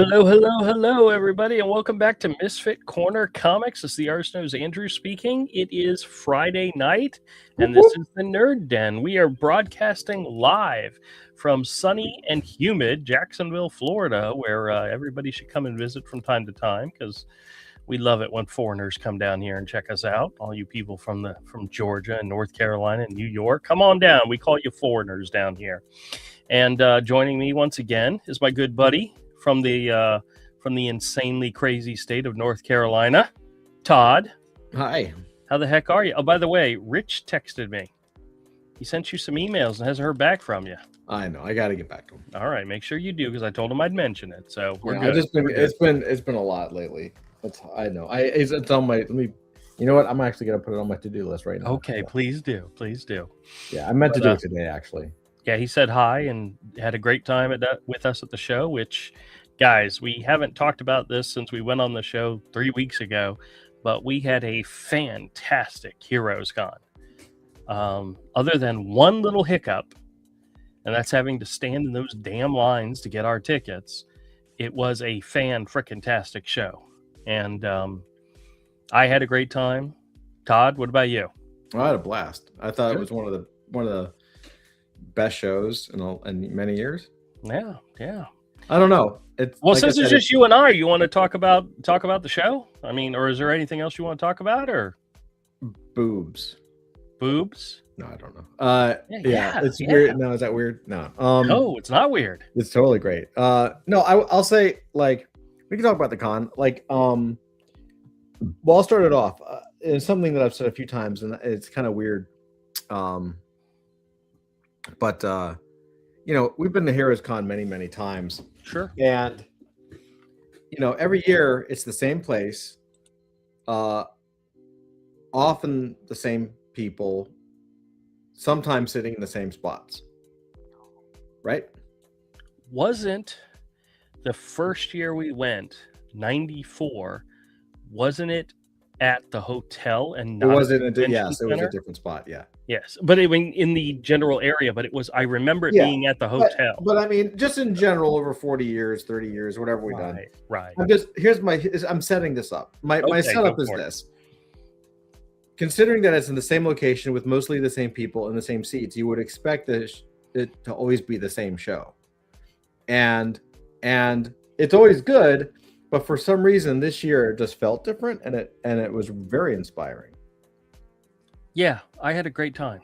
Hello, hello, hello, everybody, and welcome back to Misfit Corner Comics. This is the Artist Knows Andrew speaking. It is Friday night, and this is the Nerd Den. We are broadcasting live from sunny and humid Jacksonville, Florida, where everybody should come and visit from time to time because we love it when foreigners come down here and check us out. All you people from Georgia and North Carolina and New York, come on down. We call you foreigners down here. And joining me once again is my good buddy from the insanely crazy state of North Carolina, Todd. Hi. How the heck are you? Oh, by the way, Rich texted me. He sent you some emails and hasn't heard back from you. I know. I got to get back to him. All right, make sure you do because I told him I'd mention it. So we're good. It's been a lot lately. I know. It's on my. Let me. You know what? I'm actually gonna put it on my to-do list right now. Okay, please do. Please do. Yeah, I meant to do it today actually. Yeah, he said hi and had a great time with us at the show, which, guys, we haven't talked about this since we went on the show 3 weeks ago, but we had a fantastic Heroes Con. Other than one little hiccup, and that's having to stand in those damn lines to get our tickets, it was a fan-frickin-tastic show. And I had a great time. Todd, what about you? I had a blast. I thought it was one of the best shows in many years. Yeah. I don't know. Well, since it's just you and I, you want to talk about the show? I mean, or is there anything else you want to talk about? Or boobs? No, I don't know. It's weird. No, is that weird? No. No, it's not weird. It's totally great. No, I'll say, like, we can talk about the con. Like, well, I'll start it off. It's something that I've said a few times, and it's kind of weird. But we've been to Heroes Con many times. Sure. And every year it's the same place. Often the same people, sometimes sitting in the same spots. Right? Wasn't the first year we went, 94, wasn't it at the hotel and not? It wasn't it was a different spot, yeah. Yes, but in the general area, but I remember it being at the hotel. But I mean, just in general, over 40 years, 30 years, whatever we've done. Right. I'm setting this up. My setup is this. Considering that it's in the same location with mostly the same people in the same seats, you would expect it to always be the same show. And it's always good, but for some reason this year it just felt different, and it was very inspiring. Yeah, I had a great time.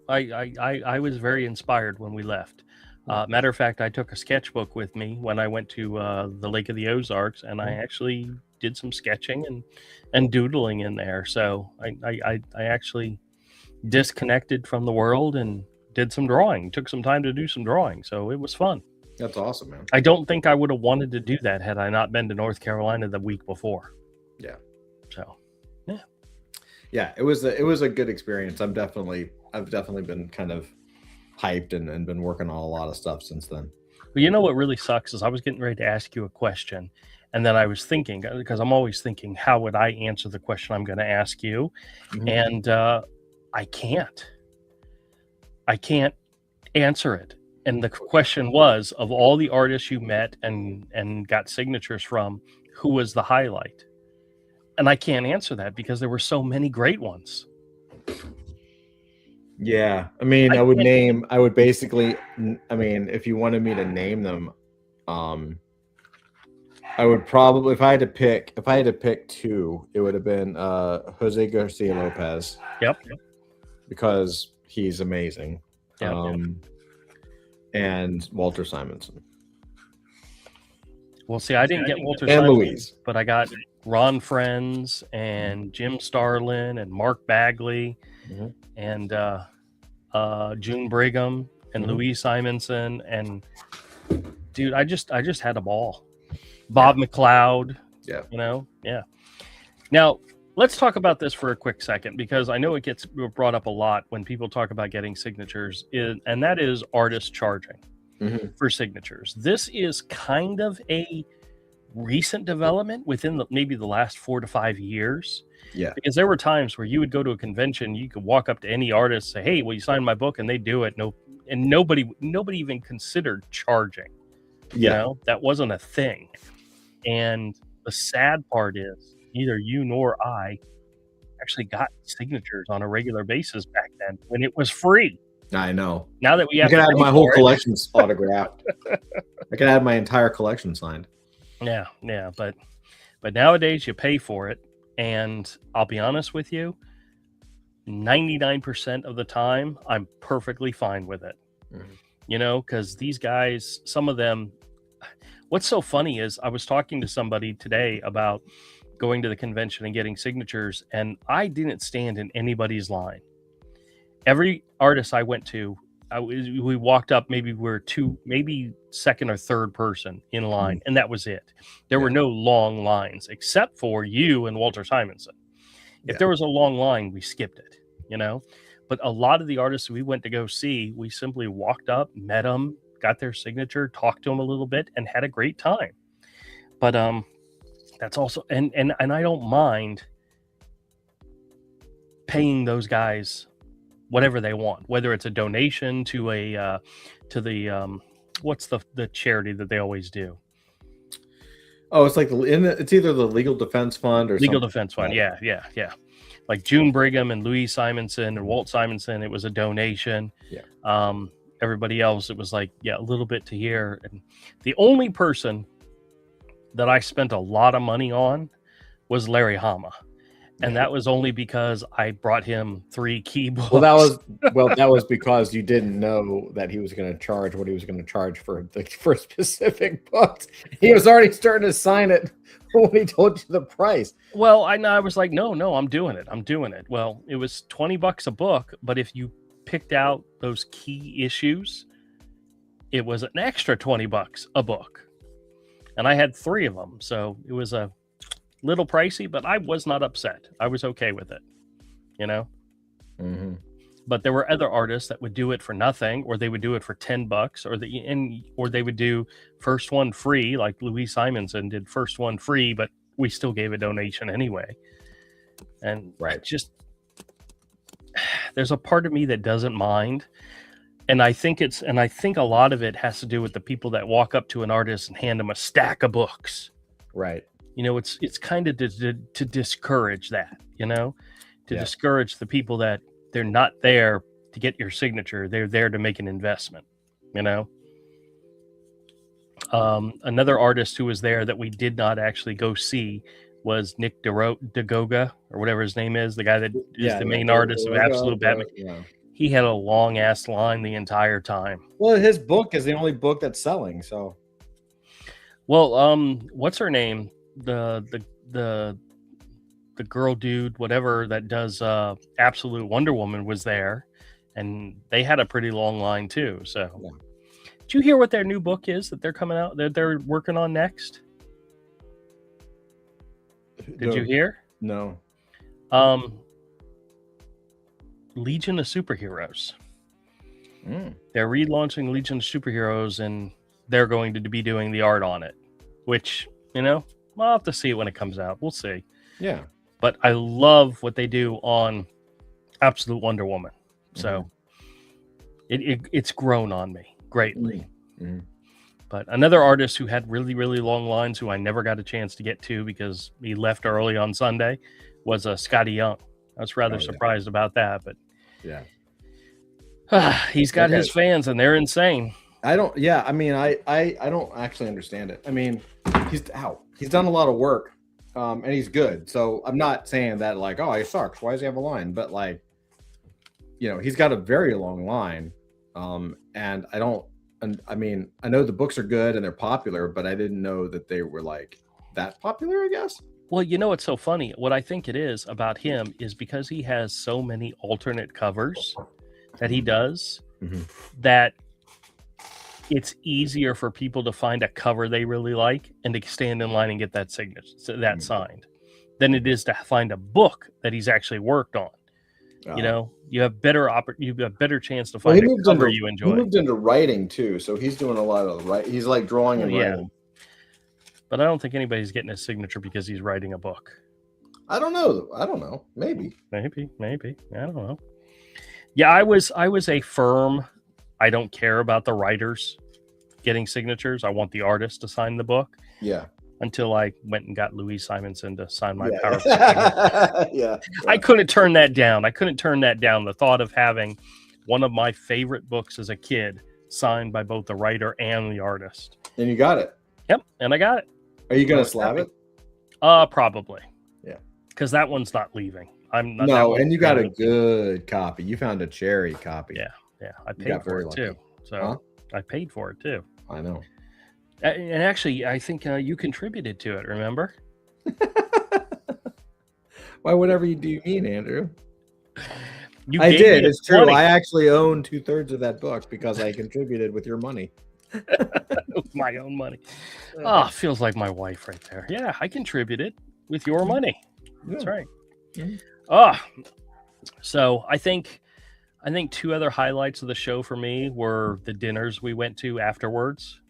I was very inspired when we left. Matter of fact, I took a sketchbook with me when I went to the Lake of the Ozarks, and I actually did some sketching and doodling in there. So I actually disconnected from the world and did some drawing. Took some time to do some drawing, so it was fun. That's awesome, man. I don't think I would have wanted to do that had I not been to North Carolina the week before. Yeah. So, yeah, it was a good experience. I've definitely been kind of hyped and been working on a lot of stuff since then. But you know what really sucks is I was getting ready to ask you a question, and then I was thinking, because I'm always thinking, how would I answer the question I'm going to ask you? Mm-hmm. And I can't answer it. And the question was, of all the artists you met and got signatures from, who was the highlight? And I can't answer that because there were so many great ones. Yeah. I mean, I would basically, if you wanted me to name them, I would probably, if I had to pick two, it would have been Jose Garcia Lopez. Yep. Because he's amazing. Yep. And Walter Simonson. Well, see, I didn't get Walter and Simonson, Louise, but I got Ron Friends and Jim Starlin and Mark Bagley and June Brigham and Louise Simonson, and dude, I just had a ball. Bob McLeod. Yeah. Yeah. Now, let's talk about this for a quick second, because I know it gets brought up a lot when people talk about getting signatures, and that is artists charging for signatures. This is kind of a recent development within maybe the last 4 to 5 years. Yeah. Because there were times where you would go to a convention, you could walk up to any artist, say, "Hey, will you sign my book?" And they do it. And nobody even considered charging. Yeah. That wasn't a thing. And the sad part is neither you nor I actually got signatures on a regular basis back then when it was free. I know. Now that we have I can to have pay my whole for it. collection autographed. I can have my entire collection signed. Yeah, but nowadays you pay for it, and I'll be honest with you, 99% of the time I'm perfectly fine with it. Mhm. You know, because these guys, some of them, what's so funny is I was talking to somebody today about going to the convention and getting signatures, and I didn't stand in anybody's line. Every artist I went to, we walked up, maybe maybe second or third person in line, and that was it. There were no long lines except for you and Walter Simonson. If there was a long line, we skipped it, you know. But a lot of the artists we went to go see, we simply walked up, met them, got their signature, talked to them a little bit, and had a great time. But that's also and I don't mind paying those guys whatever they want, whether it's a donation to a to the what's the charity that they always do. Oh, it's like it's either the Legal Defense Fund or Legal Defense Fund. Yeah. Like June Brigham and Louise Simonson and Walt Simonson, it was a donation. Yeah. Everybody else, it was like, a little bit to here. And the only person that I spent a lot of money on was Larry Hama. And that was only because I brought him 3 key books. Well, that was because you didn't know that he was going to charge what he was going to charge for specific books. He was already starting to sign it when he told you the price. Well, I was like, no, I'm doing it. Well, it was $20 a book, but if you picked out those key issues, it was an extra $20 a book. And I had 3 of them, so it was a little pricey, but I was not upset. I was okay with it, you know. Mm-hmm. But there were other artists that would do it for nothing, or they would do it for $10, or they would do first one free, like Louise Simonson did first one free, but we still gave a donation anyway. And just there's a part of me that doesn't mind, and I think a lot of it has to do with the people that walk up to an artist and hand them a stack of books. Right. You know, it's kind of to discourage that, you know, to discourage the people that they're not there to get your signature. They're there to make an investment, you know. Another artist who was there that we did not actually go see was Nick DeGoga, or whatever his name is, the guy that is the main artist of Absolute Batman. Yeah. He had a long ass line the entire time. Well, his book is the only book that's selling. So, well, what's her name? The girl dude, whatever, that does Absolute Wonder Woman was there, and they had a pretty long line too. So, did you hear what their new book is that they're coming out? That they're working on next? Did you hear? No. Legion of Superheroes. They're relaunching Legion of Superheroes, and they're going to be doing the art on it, which, you know, I'll have to see it when it comes out. We'll see. Yeah. But I love what they do on Absolute Wonder Woman. So it's grown on me greatly. Mm-hmm. But another artist who had really, really long lines, who I never got a chance to get to because he left early on Sunday, was Scotty Young. I was rather surprised about that, but he's got his fans, and they're insane. I don't actually understand it. I mean, he's done a lot of work, and he's good. So I'm not saying that like, oh, he sucks. Why does he have a line? But like, you know, he's got a very long line, and I mean, I know the books are good and they're popular, but I didn't know that they were like that popular, I guess. Well, you know what's so funny? What I think it is about him is because he has so many alternate covers that he does, that it's easier for people to find a cover they really like and to stand in line and get that signature, signed, than it is to find a book that he's actually worked on. You know, you have better chance to find a cover you enjoy. He moved into writing too, so he's doing a lot of he's like drawing and writing. But I don't think anybody's getting his signature because he's writing a book. I don't know. Maybe. I don't know. Yeah, I was a firm. I don't care about the writers getting signatures. I want the artist to sign the book. Yeah. until I went and got Louise Simonson to sign my Yeah. PowerPoint. Yeah. I couldn't turn that down. The thought of having one of my favorite books as a kid signed by both the writer and the artist. And you got it. Yep, and I got it. Are you going to slab it? Probably. Yeah. Because that one's not leaving. I'm not. No, and you got a good copy. You found a cherry copy. Yeah. I paid for it too. So I paid for it too. I know. And actually, I think you contributed to it. Remember? Why? Whatever you do, you mean, Andrew? I did. It's true. Money. I actually own 2/3 of that book because I contributed with your money. My own money. Oh, feels like my wife right there. Yeah, I contributed with your money. Yeah. That's right. Mm-hmm. So I think 2 other highlights of the show for me were the dinners we went to afterwards.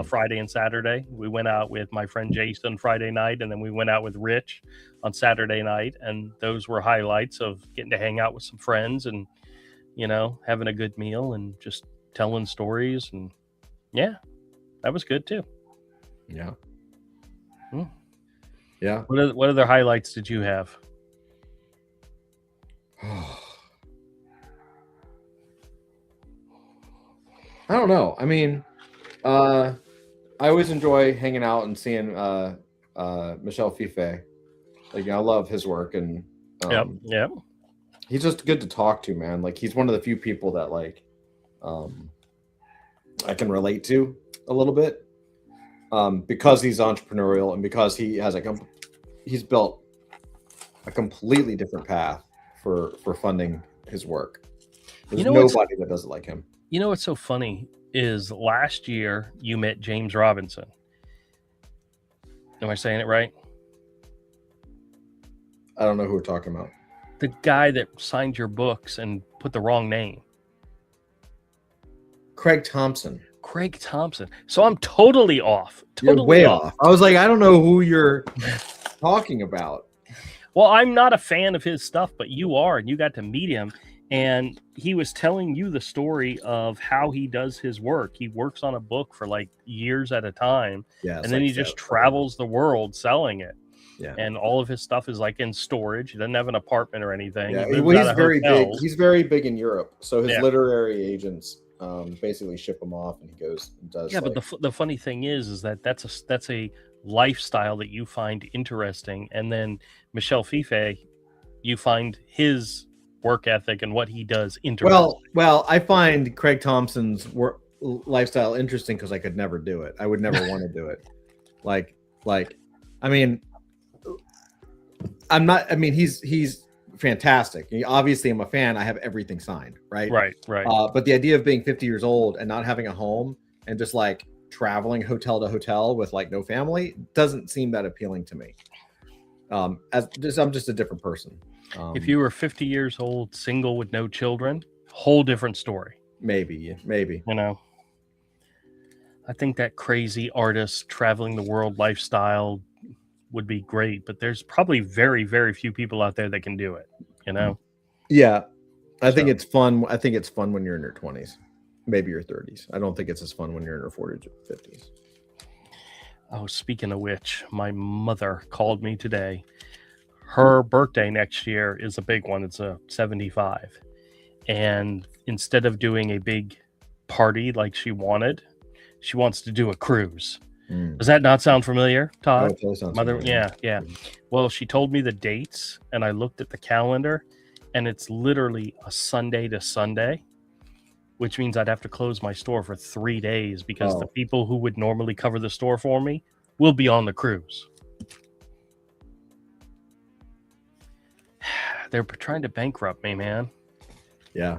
Friday and Saturday. We went out with my friend Jason Friday night, and then we went out with Rich on Saturday night. And those were highlights of getting to hang out with some friends and, having a good meal and just telling stories. And yeah, that was good too. Yeah. Yeah. What other highlights did you have? I don't know. I mean, I always enjoy hanging out and seeing Michel Fiffe. Like, I love his work, and yep. He's just good to talk to, man. Like, he's one of the few people that I can relate to a little bit, because he's entrepreneurial and because he has he's built a completely different path for funding his work. There's nobody that does it like him. You know what's so funny is last year you met James Robinson. Am I saying it right? I don't know who we're talking about. The guy that signed your books and put the wrong name. Craig Thompson. So I'm totally off. You're way off. I was like, I don't know who you're talking about. Well, I'm not a fan of his stuff, but you are, and you got to meet him. And he was telling you the story of how he does his work. He works on a book for like years at a time. Yeah, and then he just travels the world selling it. Yeah. And all of his stuff is like in storage. He doesn't have an apartment or anything. Yeah, he's very big. He's very big in Europe. So his literary agents basically ship him off, and he goes and does. Yeah, but the funny thing is that that's a lifestyle that you find interesting. And then Michel Fiffe, you find his work ethic and what he does interesting. Well, I find Craig Thompson's lifestyle interesting because I could never do it. I would never want to do it. I mean, I'm not. I mean, he's fantastic. Obviously, I'm a fan. I have everything signed, right? Right. But the idea of being 50 years old and not having a home and just like traveling hotel to hotel with like no family doesn't seem that appealing to me. I'm just a different person. If you were 50 years old, single with no children, whole different story. Maybe. I think that crazy artist traveling the world lifestyle would be great, but there's probably very, very few people out there that can do it. Yeah, I think it's fun. I think it's fun when you're in your 20s, maybe your 30s. I don't think it's as fun when you're in your 40s or 50s. Oh, speaking of which, my mother called me today. Her birthday next year is a big one. It's a 75. And instead of doing a big party like she wanted, she wants to do a cruise. Does that not sound familiar, Todd? Oh, it sounds Mother, familiar. Yeah. Well, she told me the dates, and I looked at the calendar, and it's literally a Sunday to Sunday, which means I'd have to close my store for 3 days because the people who would normally cover the store for me will be on the cruise. They're trying to bankrupt me, man. Yeah.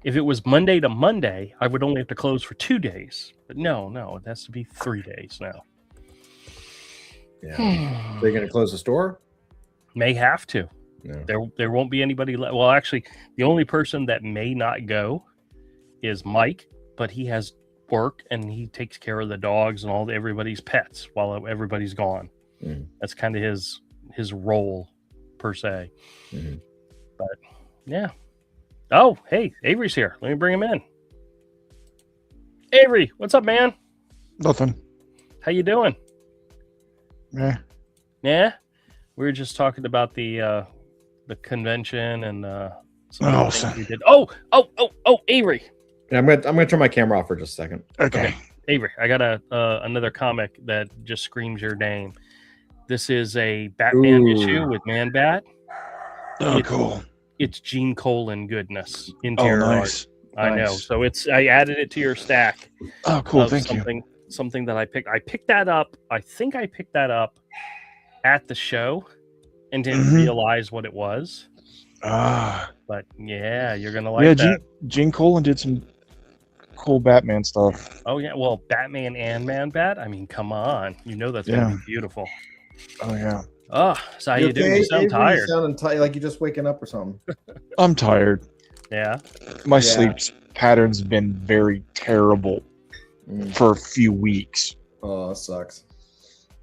If it was Monday to Monday, I would only have to close for 2 days. But no, it has to be 3 days now. Yeah. They're going to close the store? May have to. No. There won't be anybody left. Well, actually, the only person that may not go is Mike, but he has work and he takes care of the dogs and everybody's pets while everybody's gone. That's kind of his role per se. But yeah. Oh, hey, Avery's here. Let me bring him in. Avery, what's up, man? Nothing. How you doing? Yeah, we were just talking about the convention and some of the things we did. Oh, Avery. Yeah, I'm gonna turn my camera off for just a second. Okay. Avery, I got another comic that just screams your name. This is a Batman issue with Man Bat. Oh, cool. It's Gene Colan goodness in Oh, terror nice. art. I know. So I added it to your stack. Oh, cool. Thank you. Something that I picked. I picked that up. I think I picked that up at the show and didn't realize what it was. But yeah, you're gonna like that. Gene Colan did some cool Batman stuff. Oh yeah, well, Batman and Man Bat. I mean, come on, you know that's gonna be beautiful. Oh yeah. Oh, so how you doing? You sound tired. You sound like you're just waking up or something. I'm tired. Yeah. My sleep pattern's been very terrible for a few weeks. Oh, that sucks.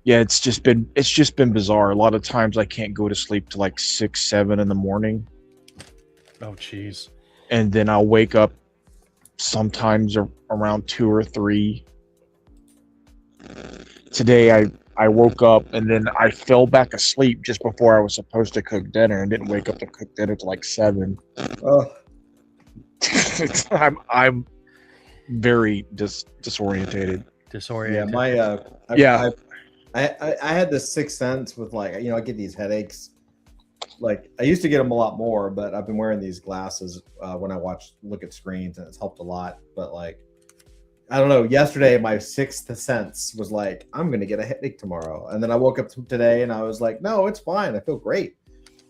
Yeah, it's just been bizarre. A lot of times I can't go to sleep till like 6, 7 in the morning. Oh, jeez. And then I'll wake up sometimes around 2 or 3. Today I woke up and then I fell back asleep just before I was supposed to cook dinner and didn't wake up to cook dinner till like 7. Oh. I'm very disorientated. Yeah, I had this sixth sense with I get these headaches. Like I used to get them a lot more, but I've been wearing these glasses when I look at screens, and it's helped a lot. But I don't know. Yesterday, my sixth sense was like, I'm gonna get a headache tomorrow, and then I woke up today and I was like, no, it's fine. I feel great.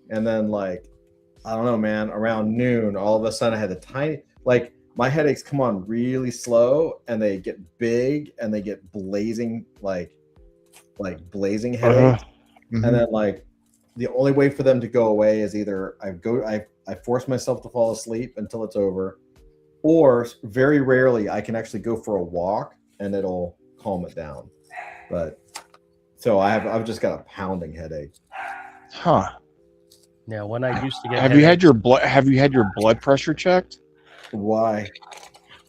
And then I don't know, man. Around noon, all of a sudden, I had a tiny my headaches come on really slow, and they get big, and they get blazing blazing headaches. And then the only way for them to go away is either I force myself to fall asleep until it's over, or very rarely I can actually go for a walk and it'll calm it down. But so I've just got a pounding headache. Huh. Now, when I used to get Have you had your blood pressure checked? Why?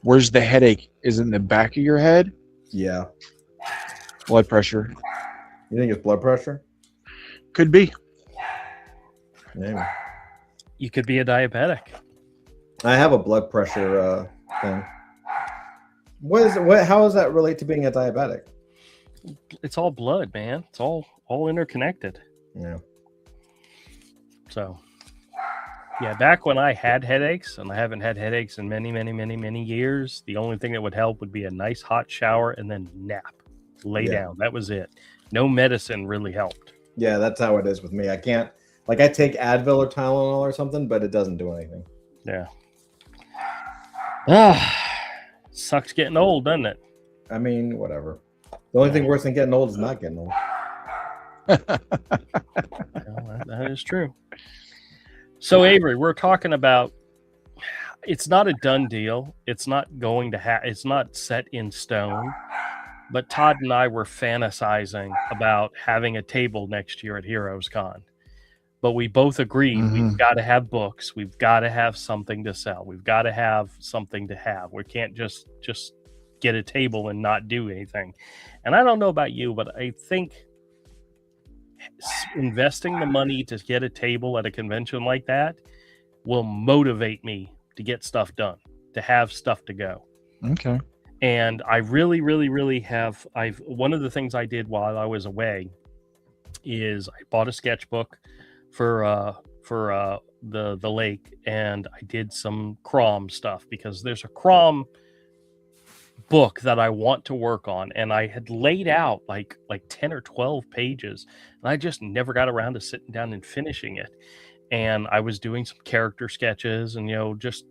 Where's the headache? Is it in the back of your head? Yeah. Blood pressure. You think it's blood pressure? Could be. Maybe. You could be a diabetic. I have a blood pressure thing. How does that relate to being a diabetic? It's all blood, man. It's all interconnected. Yeah. So, yeah, back when I had headaches, and I haven't had headaches in many, many, many, many years, the only thing that would help would be a nice hot shower and then nap. Lay down. That was it. No medicine really helped. Yeah, that's how it is with me. I can't, I take Advil or Tylenol or something, but it doesn't do anything. Yeah. Sucks getting old, doesn't it? I mean, whatever. The only thing worse than getting old is not getting old. That is true. So, Avery, we're talking about, it's not a done deal. It's not going to it's not set in stone. But Todd and I were fantasizing about having a table next year at Heroes Con. But we both agreed we've got to have books. We've got to have something to sell. We've got to have something to have. We can't just get a table and not do anything. And I don't know about you, but I think investing the money to get a table at a convention like that will motivate me to get stuff done, to have stuff to go. Okay. And I really, really, really have. One of the things I did while I was away is I bought a sketchbook for the lake, and I did some Crom stuff because there's a Crom book that I want to work on, and I had laid out like 10 or 12 pages, and I just never got around to sitting down and finishing it. And I was doing some character sketches and just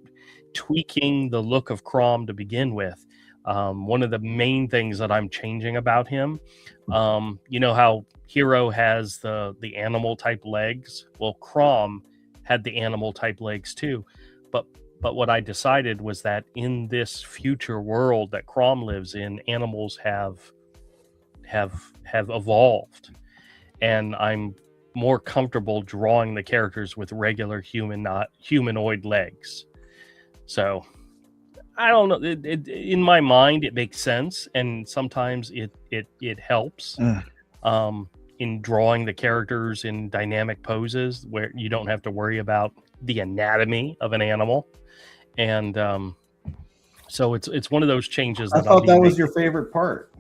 tweaking the look of Crom to begin with. One of the main things that I'm changing about him, you know how Hero has the animal type legs? Well, Crom had the animal type legs too. But what I decided was that in this future world that Crom lives in, animals have evolved. And I'm more comfortable drawing the characters with regular humanoid legs. So I don't know. In my mind, it makes sense, and sometimes it helps. in drawing the characters in dynamic poses where you don't have to worry about the anatomy of an animal. And so it's one of those changes I that I'll thought be that was making. your favorite part.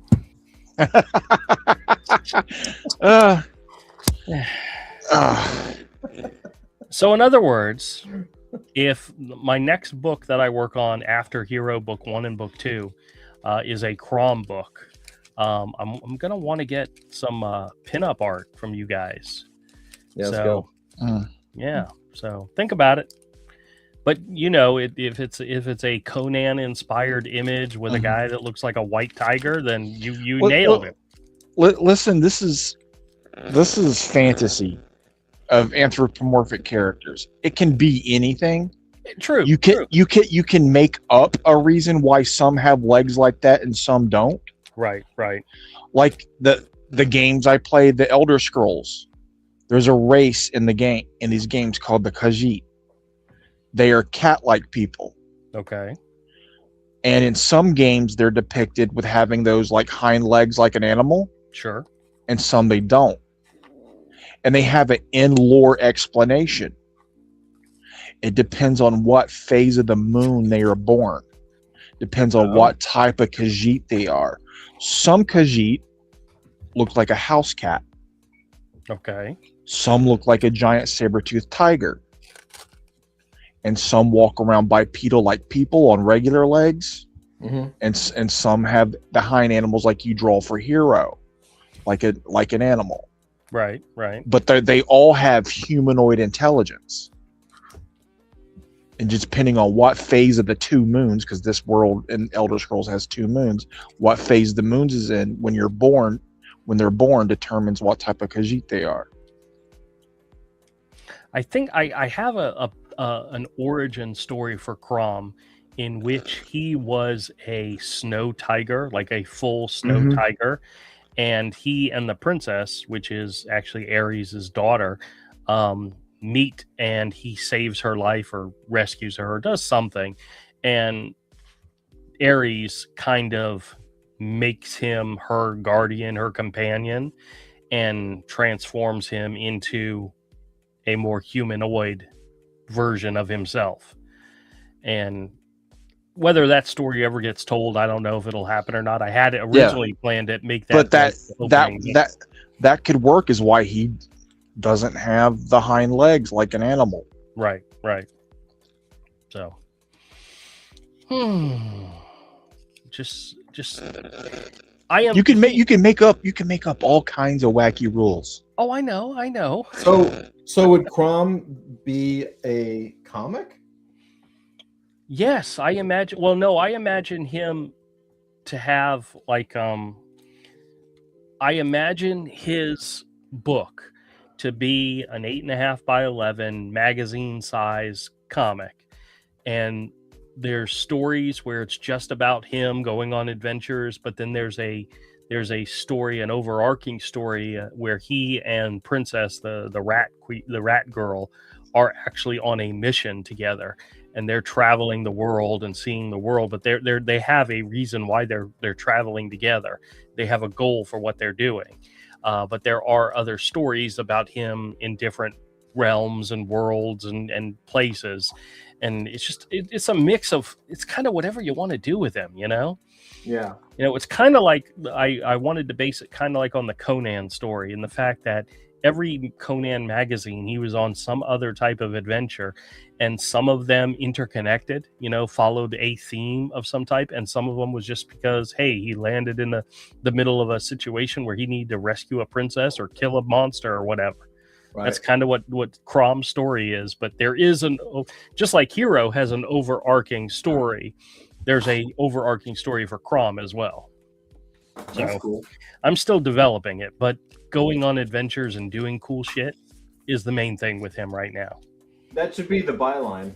So in other words, if my next book that I work on after Hero Book 1 and Book 2 is a Crom book, I'm gonna want to get some pinup art from you guys. Yeah, let's So go. yeah, so think about it. But you know, if it's a Conan inspired image with a guy that looks like a white tiger, then you nailed it. Listen, this is fantasy of anthropomorphic characters. It can be anything. True. You can make up a reason why some have legs like that and some don't. Right. Like the games I played, the Elder Scrolls. There's a race in these games called the Khajiit. They are cat-like people. Okay. And in some games, they're depicted with having those like hind legs like an animal. Sure. And some they don't. And they have an in-lore explanation. It depends on what phase of the moon they are born. Depends on what type of Khajiit they are. Some Khajiit look like a house cat. Okay. Some look like a giant saber-toothed tiger. And some walk around bipedal like people on regular legs. Mm-hmm. And some have the hind animals like you draw for Hero, like an animal. Right. But they all have humanoid intelligence. And just depending on what phase of the two moons, because this world in Elder Scrolls has two moons, what phase the moons is in when they're born determines what type of Khajiit they are. I think I have an origin story for Crom in which he was a snow tiger, like a full snow tiger, and he and the princess, which is actually Ares' daughter, meet, and he saves her life or rescues her or does something, and Ares kind of makes him her guardian, her companion, and transforms him into a more humanoid version of himself. And whether that story ever gets told, I don't know if it'll happen or not. I had originally planned to make that. But that could work, is why he doesn't have the hind legs like an animal. Right. So, just I am. You can make up all kinds of wacky rules. Oh, I know. So would Crom be a comic? Yes, I imagine. Well, no, I imagine him to have like I imagine his book to be an 8.5 by 11 magazine size comic, and there's stories where it's just about him going on adventures, but then there's a story, an overarching story where he and Princess, the rat girl, are actually on a mission together, and they're traveling the world and seeing the world. But they have a reason why they're traveling together. They have a goal for what they're doing. But there are other stories about him in different realms and worlds and places, and it's a mix of, it's kind of whatever you want to do with him, you know. Yeah. You know, it's kind of like I wanted to base it kind of like on the Conan story, and the fact that every Conan magazine, he was on some other type of adventure, and some of them interconnected, you know, followed a theme of some type, and some of them was just because, hey, he landed in the middle of a situation where he needed to rescue a princess or kill a monster or whatever. Right. That's kind of what Crom's story is. But there is just like Hero has an overarching story, there's a overarching story for Crom as well. That's cool. I'm still developing it, but going on adventures and doing cool shit is the main thing with him right now. That should be the byline.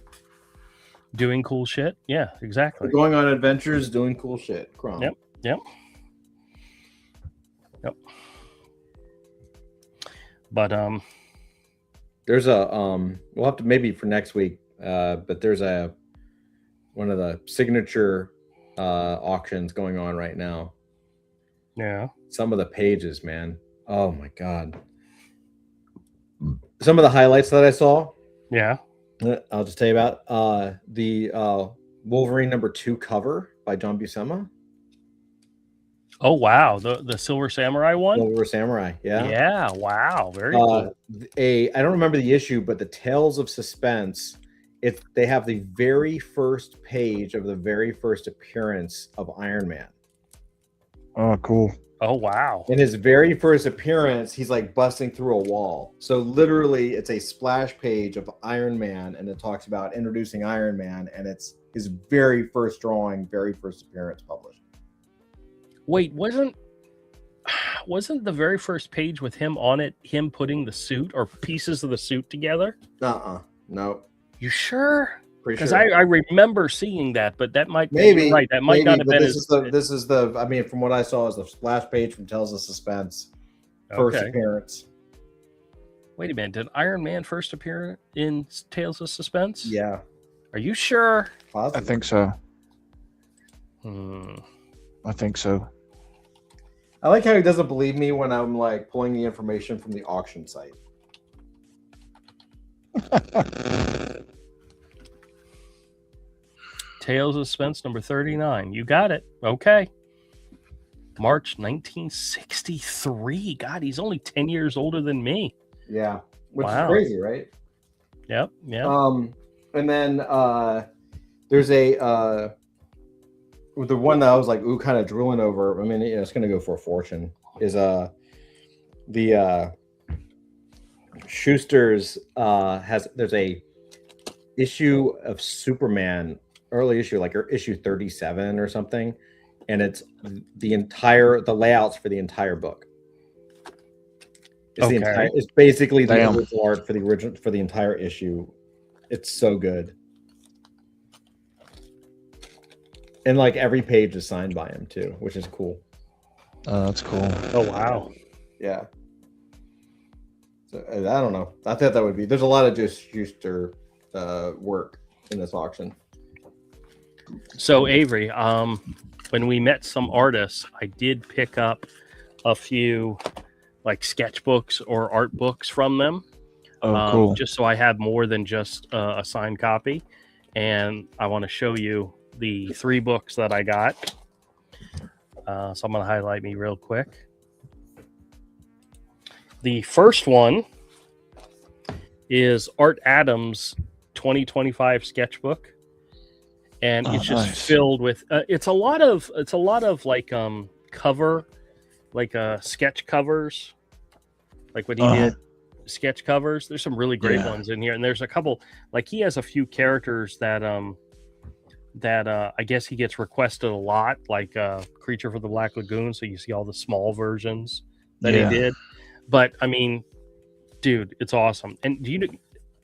Doing cool shit? Yeah, exactly. Going on adventures, doing cool shit. Crom. Yep. But there's a we'll have to maybe for next week, but there's one of the signature auctions going on right now. Yeah. Some of the pages, man. Oh my god. Some of the highlights that I saw. Yeah. I'll just tell you about the Wolverine #2 cover by John Buscema. Oh wow, the Silver Samurai one. Silver Samurai, yeah. Yeah, wow, very cool. I don't remember the issue, but the Tales of Suspense. They have the very first page of the very first appearance of Iron Man. Oh, cool. Oh wow. In his very first appearance, he's like busting through a wall. So literally, it's a splash page of Iron Man, and it talks about introducing Iron Man, and it's his very first drawing, very first appearance published. Wait, wasn't the very first page with him on it him putting the suit or pieces of the suit together? No. You sure? Because Sure. I remember seeing that, but that might Maybe be right. That might not have been. This is the. I mean, from what I saw, is the splash page from Tales of Suspense, first appearance. Wait a minute. Did Iron Man first appear in Tales of Suspense? Yeah. Are you sure? Possibly. I think so. I think so. I like how he doesn't believe me when I'm like pulling the information from the auction site. Tales of Suspense number 39. You got it. Okay. March 1963. God, he's only 10 years older than me. Yeah. Which Wow. is crazy, right? Yep. Yeah. And then there's the one that I was like, ooh, kind of drooling over. I mean, it's gonna go for a fortune. Is the Schuster's there's a issue of Superman, early issue, like issue 37 or something, and it's the layouts for the entire book. It's basically the original art for the entire issue. It's so good. And like every page is signed by him too, which is cool. That's cool. Oh wow. Yeah. So, I don't know. I thought that would be. There's a lot of just Schuster work in this auction. So Avery, when we met some artists, I did pick up a few like sketchbooks or art books from them. Oh, cool. Just so I have more than just a signed copy. And I want to show you the 3 books that I got. So I'm going to highlight me real quick. The first one is Art Adams' 2025 sketchbook. And it's just filled with it's a lot of like cover, like sketch covers, like what he did, sketch covers. There's some really great ones in here, and there's a couple, like he has a few characters that I guess he gets requested a lot, like Creature from the Black Lagoon. So you see all the small versions that he did, but I mean, dude, it's awesome. And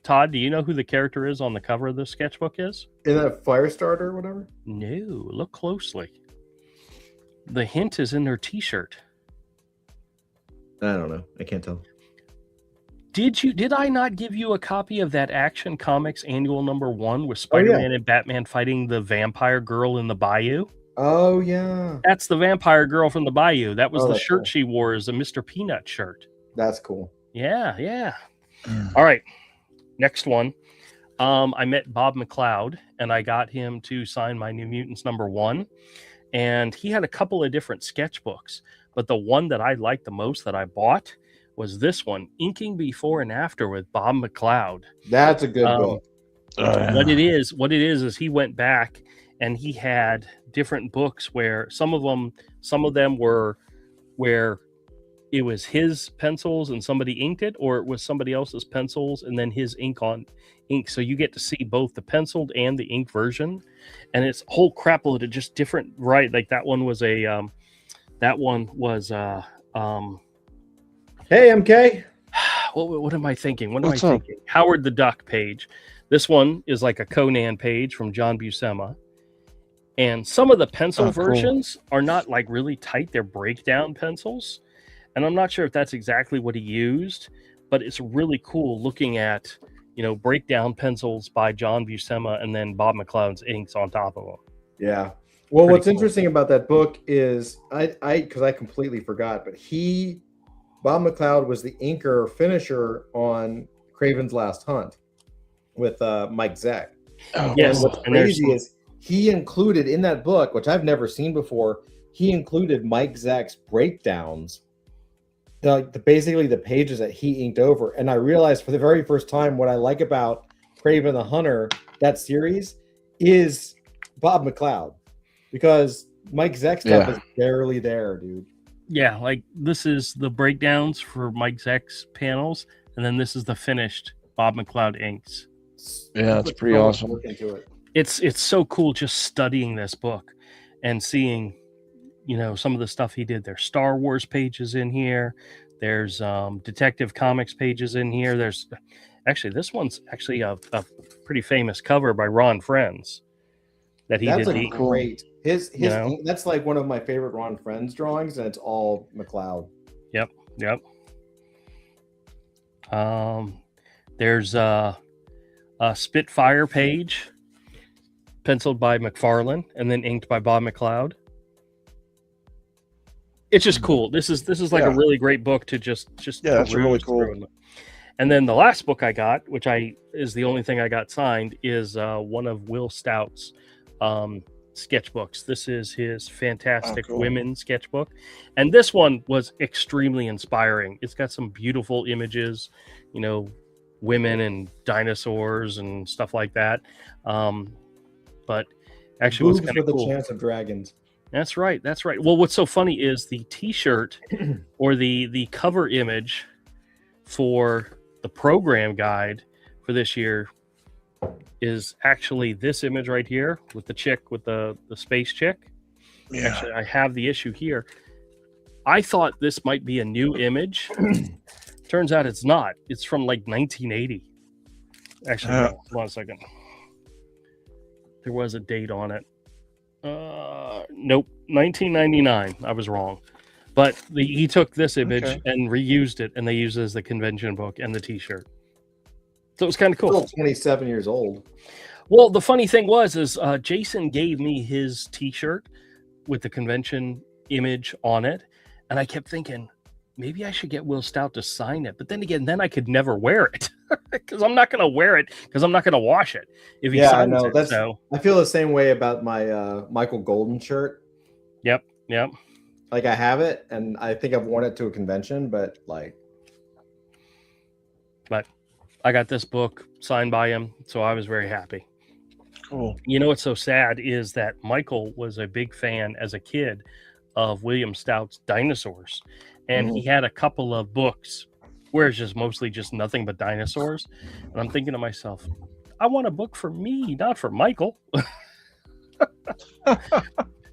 Todd, do you know who the character is on the cover of this sketchbook is? Is that Firestarter or whatever? No, look closely. The hint is in their t-shirt. I don't know. I can't tell. Did I not give you a copy of that Action Comics annual #1 with Spider-Man and Batman fighting the vampire girl in the bayou? Oh, yeah. That's the vampire girl from the bayou. That was the shirt cool. She wore as a Mr. Peanut shirt. That's cool. Yeah. All right. Next one. I met Bob McLeod, and I got him to sign my New Mutants #1. And he had a couple of different sketchbooks, but the one that I liked the most that I bought was this one, Inking Before and After with Bob McLeod. That's a good book. What it is he went back and he had different books where some of them were where it was his pencils and somebody inked it, or it was somebody else's pencils and then his ink on ink. So you get to see both the penciled and the ink version, and it's a whole crap load of just different. Right, like that one was Hey, MK. What am I thinking? What am I thinking? Howard the Duck page. This one is like a Conan page from John Buscema. And some of the pencil versions are not like really tight. They're breakdown pencils. And I'm not sure if that's exactly what he used, but it's really cool looking at, breakdown pencils by John Buscema and then Bob McLeod's inks on top of them. Yeah. Well, what's interesting about that book is because I completely forgot, but he Bob McLeod was the inker finisher on Craven's Last Hunt with Mike Zeck. Oh, Yes. And what's crazy is he included in that book, which I've never seen before, he included Mike Zeck's breakdowns, basically the pages that he inked over. And I realized for the very first time what I like about Craven the Hunter, that series, is Bob McLeod, because Mike Zeck stuff is barely there, dude. Yeah, like this is the breakdowns for Mike Zeck's panels, and then this is the finished Bob McLeod inks. Yeah, it's pretty awesome. Look into it. It's so cool just studying this book and seeing, you know, some of the stuff he did. There's Star Wars pages in here. There's Detective Comics pages in here. There's actually, this one's actually a pretty famous cover by Ron Friends that he That's did. Great. His you know? That's like one of my favorite Ron Friends drawings, and it's all McLeod. Yep. There's a Spitfire page penciled by McFarlane and then inked by Bob McLeod. It's just cool. This is like a really great book to just it's really cool. And then the last book I got, which is the only thing I got signed, is one of Will Stout's sketchbooks. This is his fantastic women sketchbook, and this one was extremely inspiring. It's got some beautiful images, you know, women and dinosaurs and stuff like that. But actually, what's kind of cool, the chance of dragons. That's right. Well, what's so funny is the T-shirt or the cover image for the program guide for this year is actually this image right here with the chick, with the space chick. Yeah. Actually, I have the issue here. I thought this might be a new image. Turns out it's not. It's from like 1980. Actually, no, hold on a second. There was a date on it. Nope, 1999. I was wrong. But he took this image and reused it, and they used it as the convention book and the T-shirt. So it was kind of cool. Still 27 years old. Well, the funny thing is Jason gave me his T-shirt with the convention image on it, and I kept thinking, maybe I should get Will Stout to sign it. But then again, I could never wear it because I'm not going to wear it because I'm not going to wash it if he signs I know. it. So. I feel the same way about my Michael Golden shirt. Yep. Like I have it, and I think I've worn it to a convention, but I got this book signed by him, so I was very happy. Cool. You know what's so sad is that Michael was a big fan as a kid of William Stout's Dinosaurs, and he had a couple of books where it's just mostly just nothing but dinosaurs. And I'm thinking to myself, I want a book for me, not for Michael.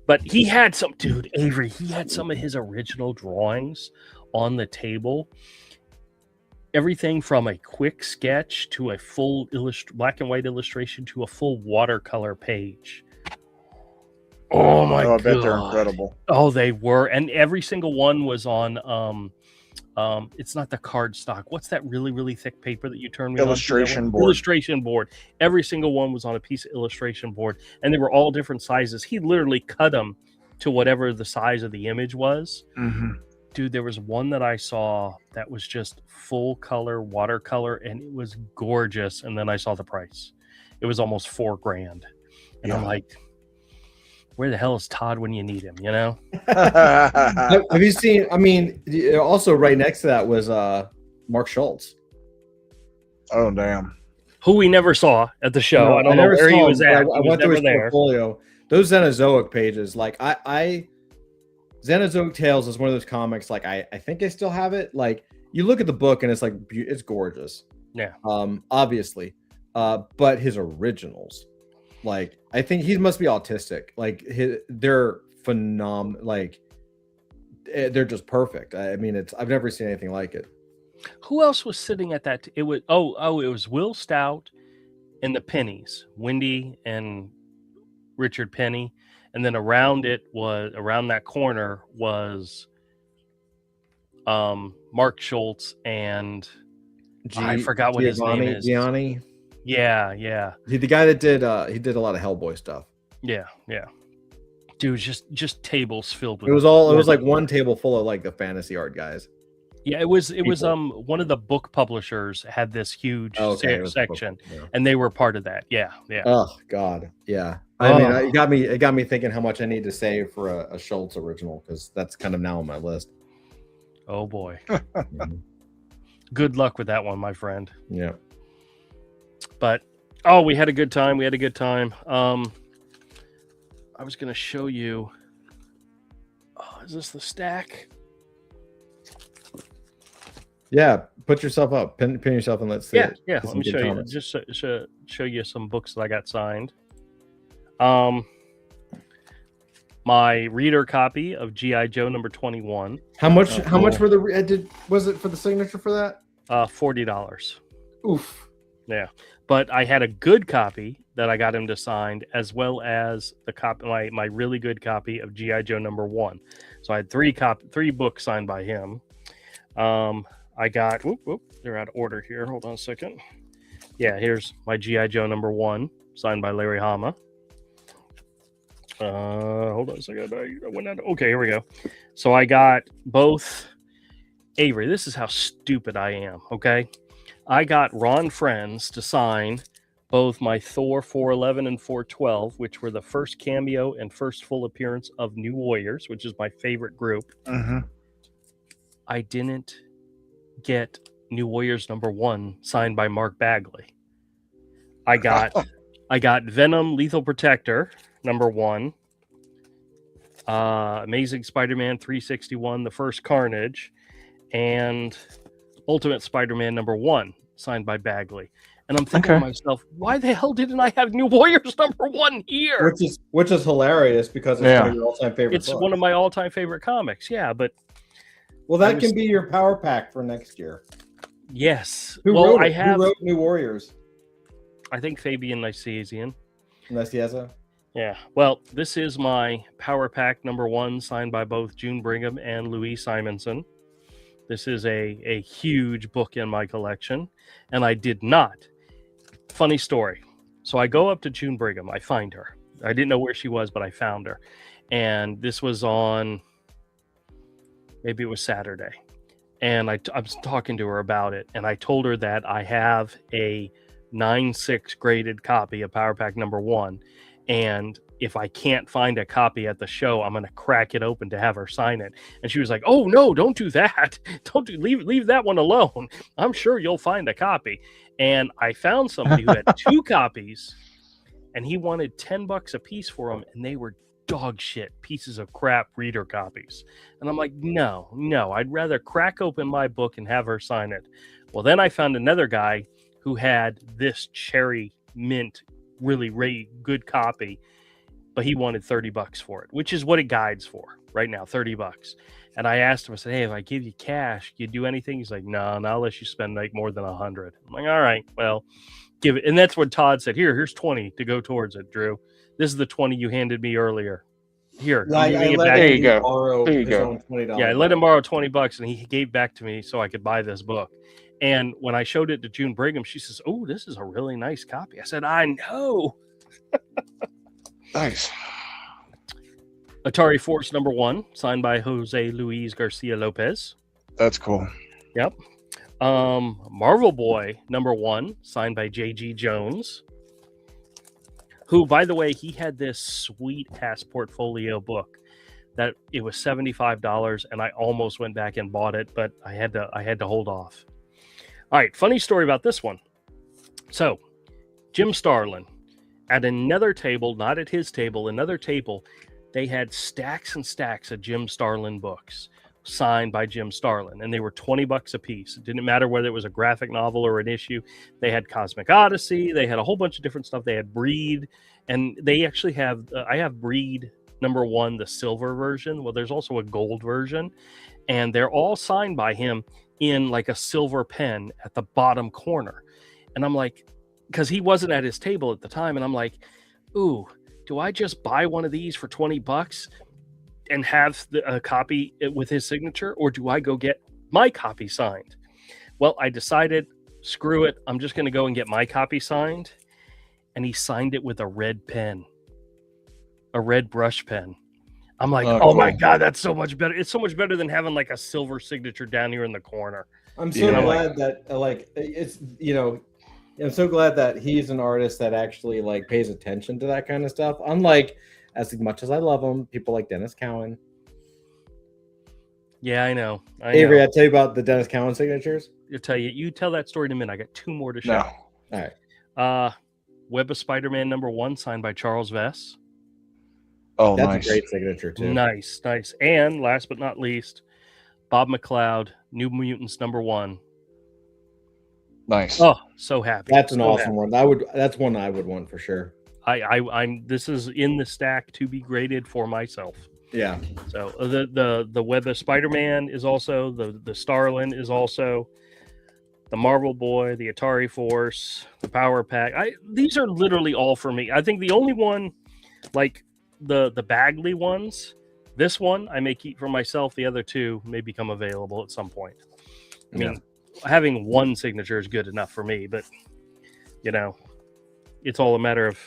But he had some, dude, Avery, he had some of his original drawings on the table. Everything from a quick sketch to a full black and white illustration to a full watercolor page. Oh my god! I bet they're incredible. Oh, they were, and every single one was on. It's not the cardstock. What's that really, really thick paper that you turn? Illustration board. Illustration board. Every single one was on a piece of illustration board, and they were all different sizes. He literally cut them to whatever the size of the image was. Mm-hmm. Dude, there was one that I saw that was just full color watercolor, and it was gorgeous. And then I saw the price; it was almost $4,000, and I'm like, where the hell is Todd when you need him? You know? Have you seen? I mean, also right next to that was Mark Schultz. Oh damn! Who we never saw at the show. No, I don't know where he was at. I went through his portfolio. Those Xenozoic pages, like Xenozoic Tales is one of those comics. Like I think I still have it. Like you look at the book and it's like it's gorgeous. Yeah. Obviously, but his originals, like I think he must be autistic. Like they're phenomenal. Like they're just perfect. I mean, I've never seen anything like it. Who else was sitting at that? It was it was Will Stout and the Pennies, Wendy and Richard Penny. And then around that corner was Mark Schultz and I forgot what his name is. Gianni. Yeah. The guy that did he did a lot of Hellboy stuff. Yeah. Dude, just tables filled with it was like one table full of like the fantasy art guys. Yeah, it was one of the book publishers had this huge section, and they were part of that. Yeah. Oh God, yeah. I mean, it got me thinking how much I need to save for a Schultz original, because that's kind of now on my list. Oh boy. Good luck with that one, my friend. Yeah. But we had a good time. I was going to show you. Oh, is this the stack? Yeah, put yourself up, pin yourself, and let's see. Yeah. Let me show you. Just show you some books that I got signed. My reader copy of G.I. Joe number 21. How much? How much for the? Was it for the signature for that? $40. Oof. Yeah, but I had a good copy that I got him to sign, as well as the copy, my really good copy of G.I. Joe number 1. So I had three books signed by him. I got, they're out of order here. Hold on a second. Yeah, here's my G.I. Joe number 1, signed by Larry Hama. Hold on a second. I went out. Okay, here we go. So I got both. Avery, this is how stupid I am, okay? I got Ron Friends to sign both my Thor 411 and 412, which were the first cameo and first full appearance of New Warriors, which is my favorite group. I didn't get New Warriors number 1 signed by Mark Bagley. I got Venom Lethal Protector number 1, Amazing Spider-Man 361, The First Carnage, and Ultimate Spider-Man number 1 signed by Bagley. And I'm thinking to myself, why the hell didn't I have New Warriors number 1 here? Which is hilarious, because it's one of your all-time favorite. It's one of my all-time favorite comics. Yeah, but that can be your power pack for next year. Yes. Who wrote New Warriors? I think Fabian Nicieza. Yeah. Well, this is my power pack number 1, signed by both June Brigham and Louise Simonson. This is a huge book in my collection, and I did not. Funny story. So I go up to June Brigham. I find her. I didn't know where she was, but I found her. And this was on, maybe it was Saturday. And I was talking to her about it, and I told her that I have a 9.6 graded copy of Power Pack number 1, and if I can't find a copy at the show, I'm going to crack it open to have her sign it. And she was like, "Oh no, don't do that. Leave that one alone. I'm sure you'll find a copy." And I found somebody who had 2 copies, and he wanted $10 a piece for them, and they were dog shit pieces of crap reader copies. And I'm like, no, I'd rather crack open my book and have her sign it. Well, then I found another guy who had this cherry mint, really good copy, but he wanted $30 for it, which is what it guides for right now, $30. And I asked him, I said, "Hey, if I give you cash, you do anything?" He's like, "No, not unless you spend like more than $100. I'm like, "All right, well, give it." And that's what Todd said. Here's 20 to go towards it, Drew. This is the 20 you handed me earlier. Here, there you go. Yeah, I let him borrow $20, and he gave back to me so I could buy this book. And when I showed it to June Brigham, she says, "Oh, this is a really nice copy." I said, "I know." Nice. Atari Force number 1, signed by Jose Luis Garcia Lopez. That's cool. Yep. Marvel Boy number 1, signed by J.G. Jones, who, by the way, he had this sweet ass portfolio book that it was $75, and I almost went back and bought it, but I had to hold off. All right, funny story about this one. So, Jim Starlin, at another table, not at his table, another table, they had stacks and stacks of Jim Starlin books signed by Jim Starlin, and they were $20 a piece. It didn't matter whether it was a graphic novel or an issue. They had Cosmic Odyssey. They had a whole bunch of different stuff. They had Breed, and they actually have, I have Breed number 1, the silver version. Well, there's also a gold version, and they're all signed by him in like a silver pen at the bottom corner. And I'm like, because he wasn't at his table at the time, and I'm like, ooh, do I just buy one of these for $20 and have a copy with his signature, or do I go get my copy signed? Well, I decided, screw it, I'm just going to go and get my copy signed. And he signed it with a red pen, a red brush pen. I'm like, oh my God, that's so much better. It's so much better than having like a silver signature down here in the corner. I'm so glad that I'm so glad that he's an artist that actually like pays attention to that kind of stuff. Unlike, as much as I love him, people like Dennis Cowan. Yeah, I know. Avery, I tell you about the Dennis Cowan signatures. I'll tell you. You tell that story in a minute. I got 2 more to show. No. All right. Web of Spider-Man #1 signed by Charles Vess. Oh, that's nice. a great signature too. Nice. And last but not least, Bob McLeod, New Mutants #1. Nice. Oh, so happy. That's an awesome one. That's one I would want for sure. I'm. This is in the stack to be graded for myself. Yeah. So the Web of Spider-Man is also the Starlin is also the Marvel Boy, the Atari Force, the Power Pack. These are literally all for me. I think the only one, like the Bagley ones, this one I may keep for myself. The other 2 may become available at some point. I mean, having 1 signature is good enough for me, but it's all a matter of.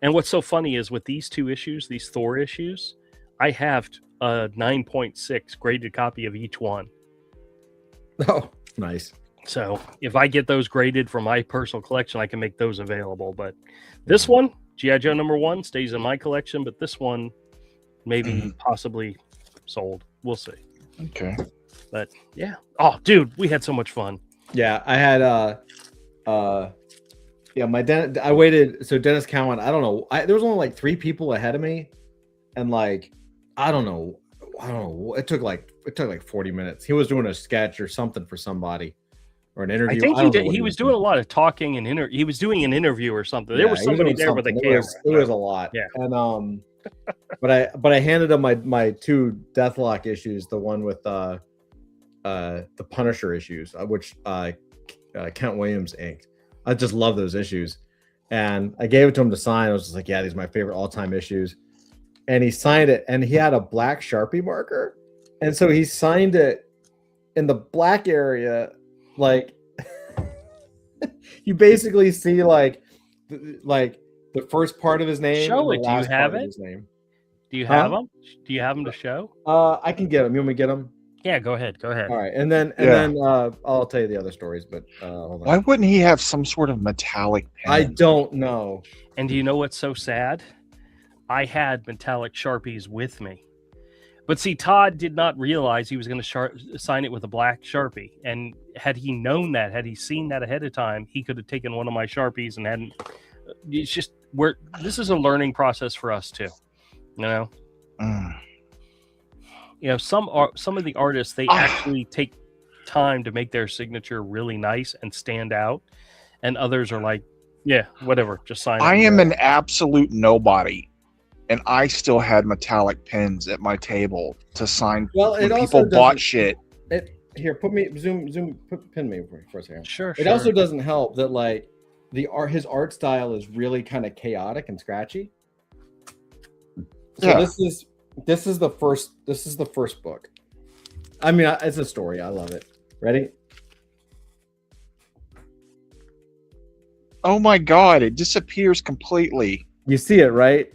And what's so funny is with these 2 issues, these Thor issues, I have a 9.6 graded copy of each one. Oh, nice. So if I get those graded from my personal collection, I can make those available. But this one, G.I. Joe #1, stays in my collection, but this one maybe possibly sold. We'll see. Okay. But yeah. Oh, dude, we had so much fun. Yeah, I had I waited. So Dennis Cowan, I don't know. There was only like 3 people ahead of me, and like I don't know. It took like 40 minutes. He was doing a sketch or something for somebody, or an interview. I think he was doing a lot of talking and he was doing an interview or something. There was somebody there with a camera. It was a lot. Yeah. And but I handed him my 2 Deathlock issues, the one with the Punisher issues, which Kent Williams inked. I just love those issues, and I gave it to him to sign. I was just like, yeah, these are my favorite all-time issues. And he signed it, and he had a black Sharpie marker, and so he signed it in the black area, like you basically see like the first part of his name. Show it. Do you have it? Do you have them? Do you have them to show? I can get them. You want me to get them? Yeah, go ahead. All right, and then I'll tell you the other stories. But hold on. Why wouldn't he have some sort of metallic pen? I don't know. And do you know what's so sad? I had metallic Sharpies with me, but see, Todd did not realize he was going to sign it with a black Sharpie. And had he known that, had he seen that ahead of time, he could have taken one of my Sharpies and hadn't. It's just this is a learning process for us too, some of the artists, they actually take time to make their signature really nice and stand out, and others are like, yeah, whatever, just sign it. I am an absolute nobody, and I still had metallic pens at my table to sign. Well, when people bought shit. Here, pin me for a second. Sure. It also doesn't help that like his art style is really kind of chaotic and scratchy. So yeah. This is the first book. I mean, it's a story. I love it. Ready? Oh my God! It disappears completely. You see it, right?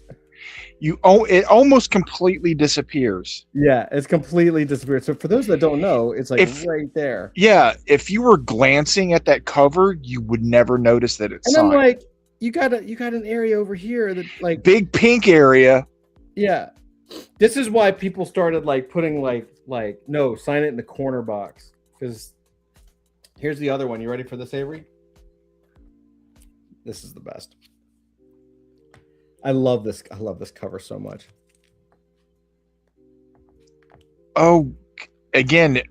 It almost completely disappears. Yeah, it's completely disappeared. So for those that don't know, it's like right there. Yeah, if you were glancing at that cover, you would never notice that it's. And signed. I'm like, you got an area over here that like big pink area. Yeah, this is why people started like putting like no, sign it in the corner box, because here's the other one. You ready for this, Avery? This is the best. I love this cover so much. Oh, again,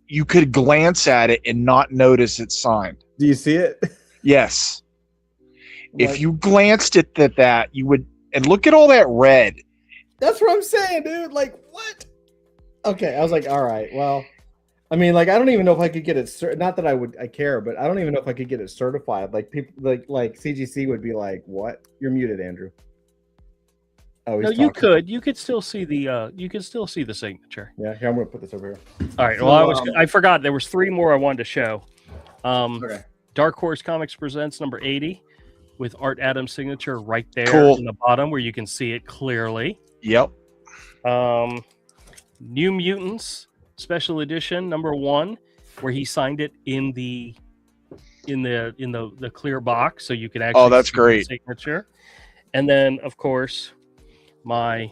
you could glance at it and not notice it's signed. Do you see it? Yes. If you glanced at that, you would, and look at all that red. That's what I'm saying, dude. Like, what? Okay, I was like, all right, well, I mean, like, I don't even know if I could get it. Not that I care, but I don't even know if I could get it certified. Like, people like CGC would be like, "What? You're muted, Andrew." Oh, no, you could. You could still see the. You could still see the signature. Yeah, here, I'm gonna put this over here. All right. Well, I forgot there was 3 more I wanted to show. Okay. Dark Horse Comics presents number 80 with Art Adams' signature right there Cool. in the bottom where you can see it clearly. Yep. New Mutants Special Edition #1, where he signed it in the clear box, so you can actually that's see great. the signature. And then, of course, my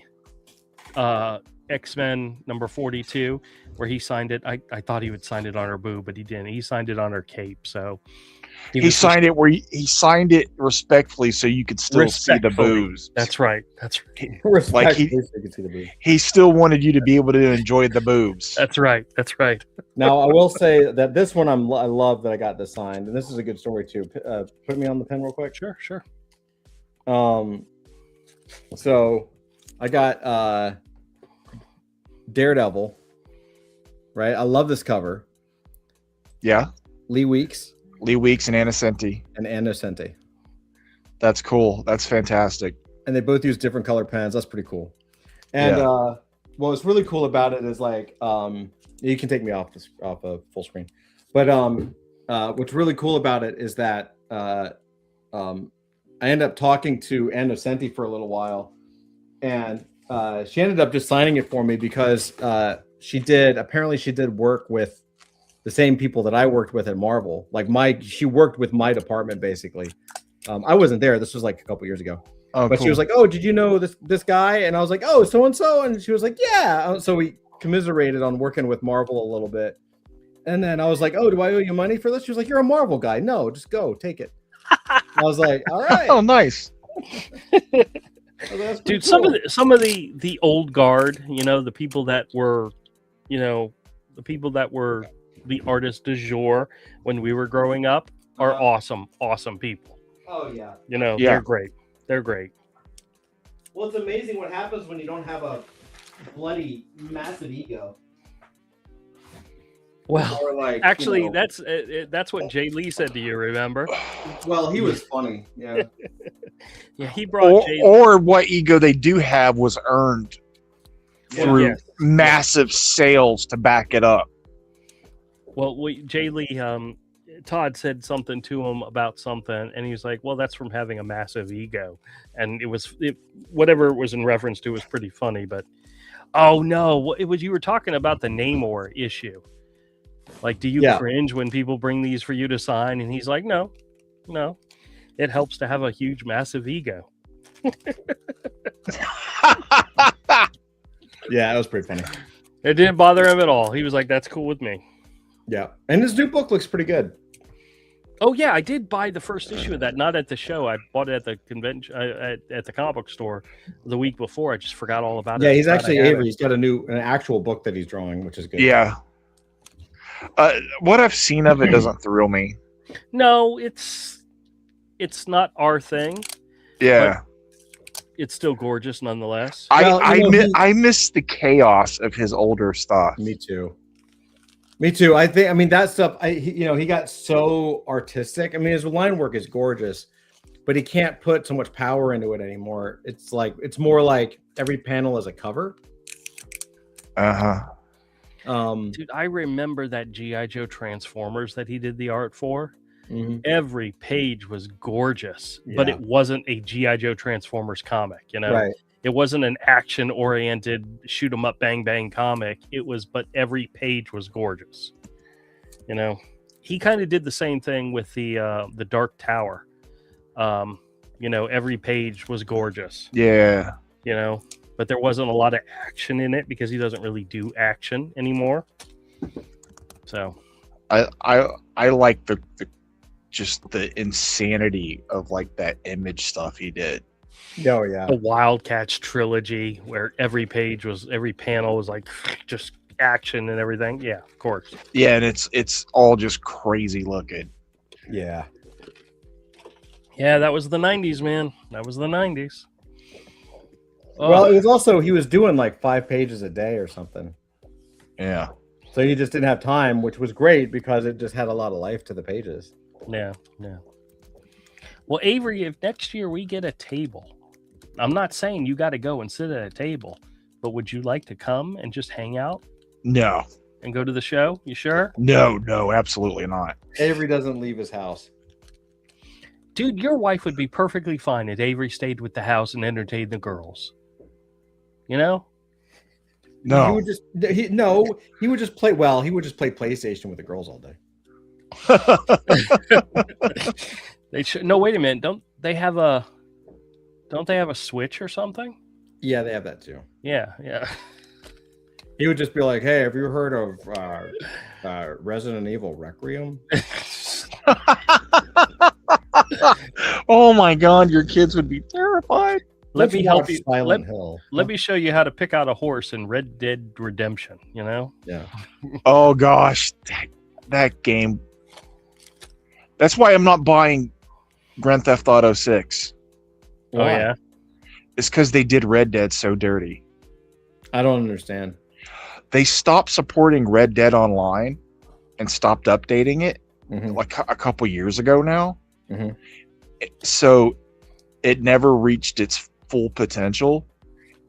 X-Men #42, where he signed it. I thought he would sign it on her boob, but he didn't. He signed it on her cape. So he signed it where he signed it respectfully, so you could still see the boobs. That's right. That's right. Like he still wanted you to be able to enjoy the boobs. That's right. That's right. Now I will say that this one I love that I got this signed, and this is a good story too. Put me on the pen real quick. Sure. So I got Daredevil. Right, I love this cover. Yeah, Lee Weeks and Anna Senti. That's cool. That's fantastic. And they both use different color pens. That's pretty cool. And what's really cool about it is like you can take me off of full screen, but what's really cool about it is that I ended up talking to Anna Senti for a little while, and she ended up just signing it for me because she did work with the same people that I worked with at Marvel. Like she worked with my department basically. I wasn't there. This was like a couple years ago. Oh, but cool. She was like, "Oh, did you know this guy?" And I was like, "Oh, so and so." And she was like, "Yeah." So we commiserated on working with Marvel a little bit. And then I was like, "Oh, do I owe you money for this?" She was like, "You're a Marvel guy. No, just go take it." I was like, "All right." Oh, nice. Dude, cool. some of the old guard, the people that were, the artists du jour when we were growing up are awesome people. Oh yeah. They're great. They're great. Well, it's amazing what happens when you don't have a bloody massive ego. Well, or like, actually, that's what Jay Lee said to you. Remember? Well, he was funny. Yeah. Yeah, he brought Jay Lee. Or what ego they do have was earned through massive sales to back it up. Well, Jay Lee, Todd said something to him about something, and he was like, "Well, that's from having a massive ego," and whatever it was in reference to was pretty funny. But oh no, it was you were talking about the Namor issue. Like, do you cringe when people bring these for you to sign? And he's like, no, it helps to have a huge, massive ego. Yeah, it was pretty funny. It didn't bother him at all. He was like, that's cool with me. Yeah. And his new book looks pretty good. Oh, yeah. I did buy the first issue of that. Not at the show. I bought it at the convention, at the comic book store the week before. I just forgot all about it. Yeah, he's actually Avery. He's got an actual book that he's drawing, which is good. Yeah. What I've seen of it doesn't thrill me. No, it's not our thing. Yeah. It's still gorgeous nonetheless. I miss the chaos of his older stuff. Me too. I mean, that stuff, he got so artistic. I mean, his line work is gorgeous, but he can't put so much power into it anymore. It's more like every panel is a cover. Uh-huh. Dude, I remember that G.I. Joe Transformers that he did the art for. Mm-hmm. Every page was gorgeous, but it wasn't a G.I. Joe Transformers comic, Right. It wasn't an action-oriented shoot 'em up bang bang comic. But every page was gorgeous. He kind of did the same thing with the Dark Tower. Every page was gorgeous. Yeah. But there wasn't a lot of action in it because he doesn't really do action anymore. So I like the insanity of like that Image stuff he did. Oh yeah. The Wildcats trilogy where every panel was like just action and everything. Yeah, of course. Yeah, and it's all just crazy looking. Yeah. Yeah, that was the 90s, man. That was the 90s. Well, it was also, he was doing like 5 pages a day or something. Yeah. So he just didn't have time, which was great because it just had a lot of life to the pages. Yeah. Well, Avery, if next year we get a table, I'm not saying you got to go and sit at a table, but would you like to come and just hang out? No. And go to the show? You sure? No, absolutely not. Avery doesn't leave his house. Dude, your wife would be perfectly fine if Avery stayed with the house and entertained the girls. No. He would just play. Well, he would just play PlayStation with the girls all day. They should. No, wait a minute. Don't they have a Switch or something? Yeah, they have that too. Yeah. He would just be like, "Hey, have you heard of Resident Evil Requiem?" Oh my God, your kids would be terrified. Let me help you. Silent Hill. Let me show you how to pick out a horse in Red Dead Redemption. You know? Yeah. Oh gosh, that game. That's why I'm not buying Grand Theft Auto 6. Oh yeah. It's because they did Red Dead so dirty. I don't understand. They stopped supporting Red Dead Online and stopped updating it like a couple years ago now. Mm-hmm. So it never reached its full potential.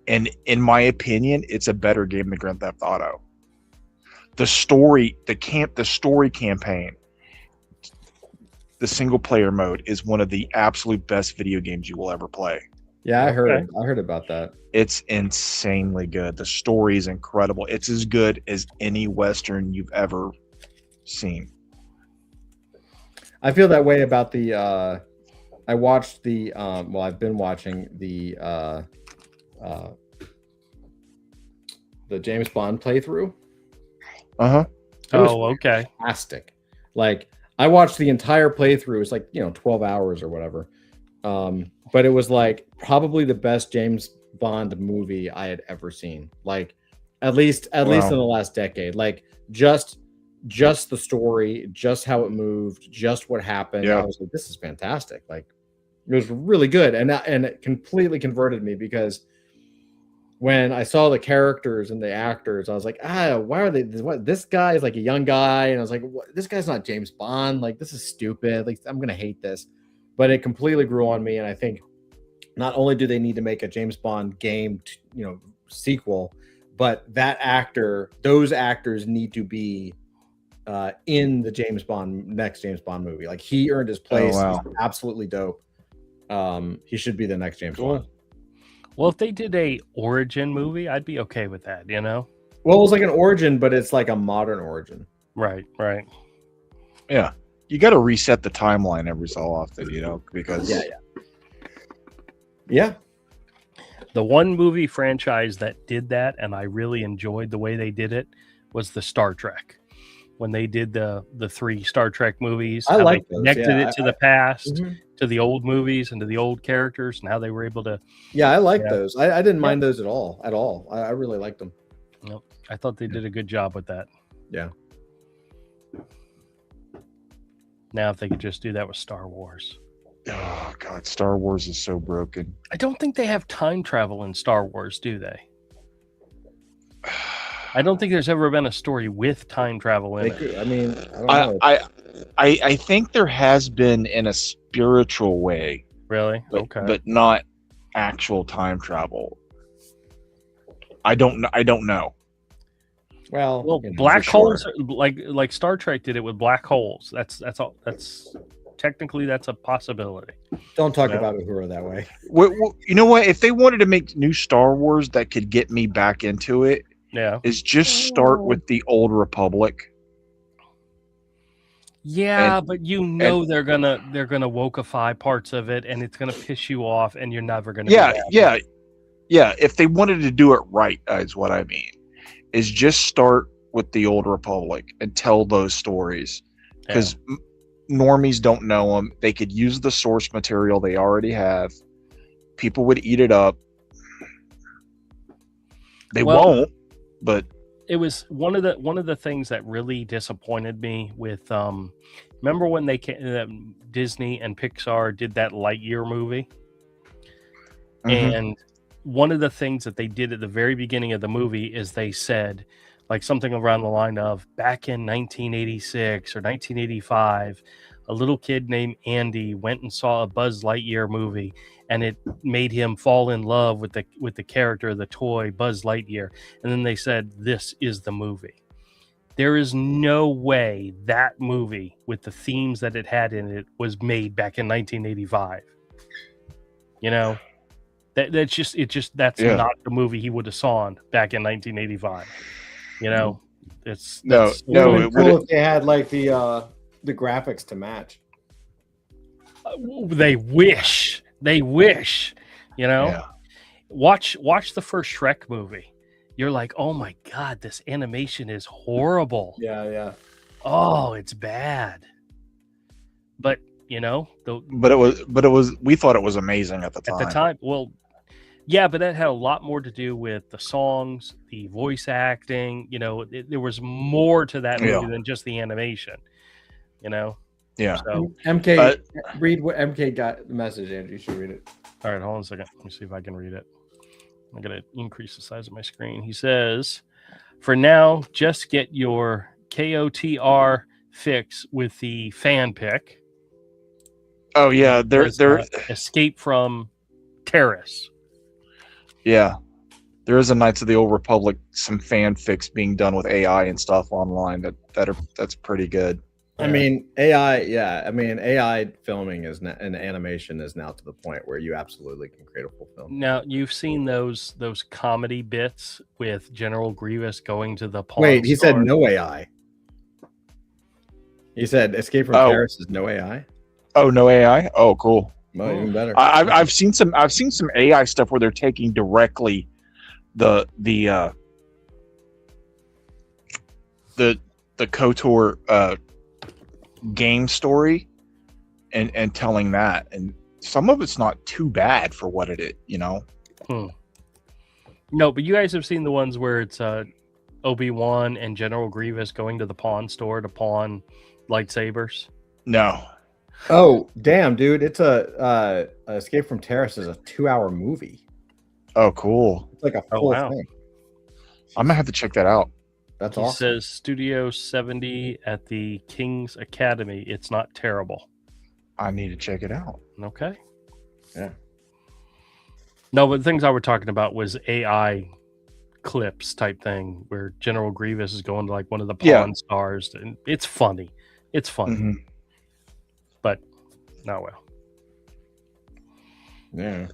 And in my opinion, it's a better game than Grand Theft Auto. The story campaign, the single player mode is one of the absolute best video games you will ever play. Yeah, I heard about that. It's insanely good. The story is incredible. It's as good as any Western you've ever seen. I feel that way about the I watched the I've been watching the James Bond playthrough. Oh, okay. Fantastic. Like I watched the entire playthrough. It's like 12 hours or whatever. But it was like probably the best James Bond movie I had ever seen. Like at least in the last decade. Like just the story, just how it moved, just what happened. Yeah. I was like, this is fantastic. Like it was really good, and it completely converted me because when I saw the characters and the actors, I was like, why are they? This guy is like a young guy, and I was like, this guy's not James Bond. Like this is stupid. Like I'm gonna hate this. But it completely grew on me, and I think not only do they need to make a James Bond game, sequel, but those actors need to be in the next James Bond movie. Like he earned his place. Oh, wow. He's absolutely dope. He should be the next James Bond. Well, if they did a origin movie, I'd be okay with that. Well, it was like an origin, but it's like a modern origin. Right. Yeah. You got to reset the timeline every so often, because yeah. The one movie franchise that did that, and I really enjoyed the way they did it, was the Star Trek. When they did the 3 Star Trek movies, I like those. Connected it to the past, to the old movies, and to the old characters, and how they were able to. Yeah, I like those. I didn't mind those at all. I really liked them. Nope. I thought they did a good job with that. Yeah. Now, if they could just do that with Star Wars. Oh God, Star Wars is so broken. I don't think they have time travel in Star Wars, do they? I don't think there's ever been a story with time travel in it. I mean, I don't know. I think there has been in a spiritual way. Really? Okay. But not actual time travel. I don't know. Well, black holes, like Star Trek did it with black holes. That's all. That's technically that's a possibility. Don't talk about Uhura that way. Well, you know what? If they wanted to make new Star Wars that could get me back into it, is just start with the Old Republic. Yeah, but they're gonna wokeify parts of it, and it's gonna piss you off, and you're never gonna. Yeah. If they wanted to do it right, is what I mean. Is just start with the Old Republic and tell those stories, because normies don't know them. They could use the source material they already have. People would eat it up. They won't, but it was one of the things that really disappointed me with. Remember when Disney and Pixar did that Lightyear movie, and one of the things that they did at the very beginning of the movie is they said, like something around the line of, back in 1986 or 1985, a little kid named Andy went and saw a Buzz Lightyear movie, and it made him fall in love with the character, the toy Buzz Lightyear. And then they said, this is the movie. There is no way that movie, with the themes that it had in it, was made back in 1985. That's Yeah. not the movie he would have saw back in 1985. You know, it's No, that's- no, It it would cool would. if they had like the graphics to match. They wish. You know, Yeah. watch the first Shrek movie. You're like, oh my god, this animation is horrible. Yeah. Oh, it's bad. But you know, But it was. We thought it was amazing at the time. at the time, well, yeah, but that had a lot more to do with the songs, the voice acting. You know, there was more to that movie Yeah. than just the animation. You know, Yeah. so MK, read what MK got the message, Andrew. You should read it. all right, hold on a second. Let me see if I can read it. I'm gonna increase the size of my screen. He says, "For now, just get your KOTR fix with the fan pick. Oh yeah. They're Escape from Terrace. Yeah, there is a Knights of the Old Republic, some fanfics being done with AI and stuff online that's pretty good. I mean, AI filming and animation is now to the point where you absolutely can create a full film. Now you've seen those comedy bits with General Grievous going to the pawn Wait, he said store. no AI. He said Escape from Oh. Paris is no AI. Oh, no AI. Oh, cool. Well, even better. I've seen some AI stuff where they're taking directly the KOTOR game story and telling that, and some of it's not too bad for what it is, you know. No, but you guys have seen the ones where it's Obi-Wan and General Grievous going to the pawn store to pawn lightsabers. No. Oh, damn, dude! It's a Escape from Terrace is a 2-hour movie. Oh, cool. It's like a Oh, full wow. thing. I'm gonna have to check that out. That's He awesome. says Studio 70 at the King's Academy. It's not terrible. I need to check it out. Okay. Yeah. No, but the things I were talking about was AI clips type thing where General Grievous is going to like one of the pawn Yeah. stars, and it's funny. It's funny, Mhm. but not well. Yeah.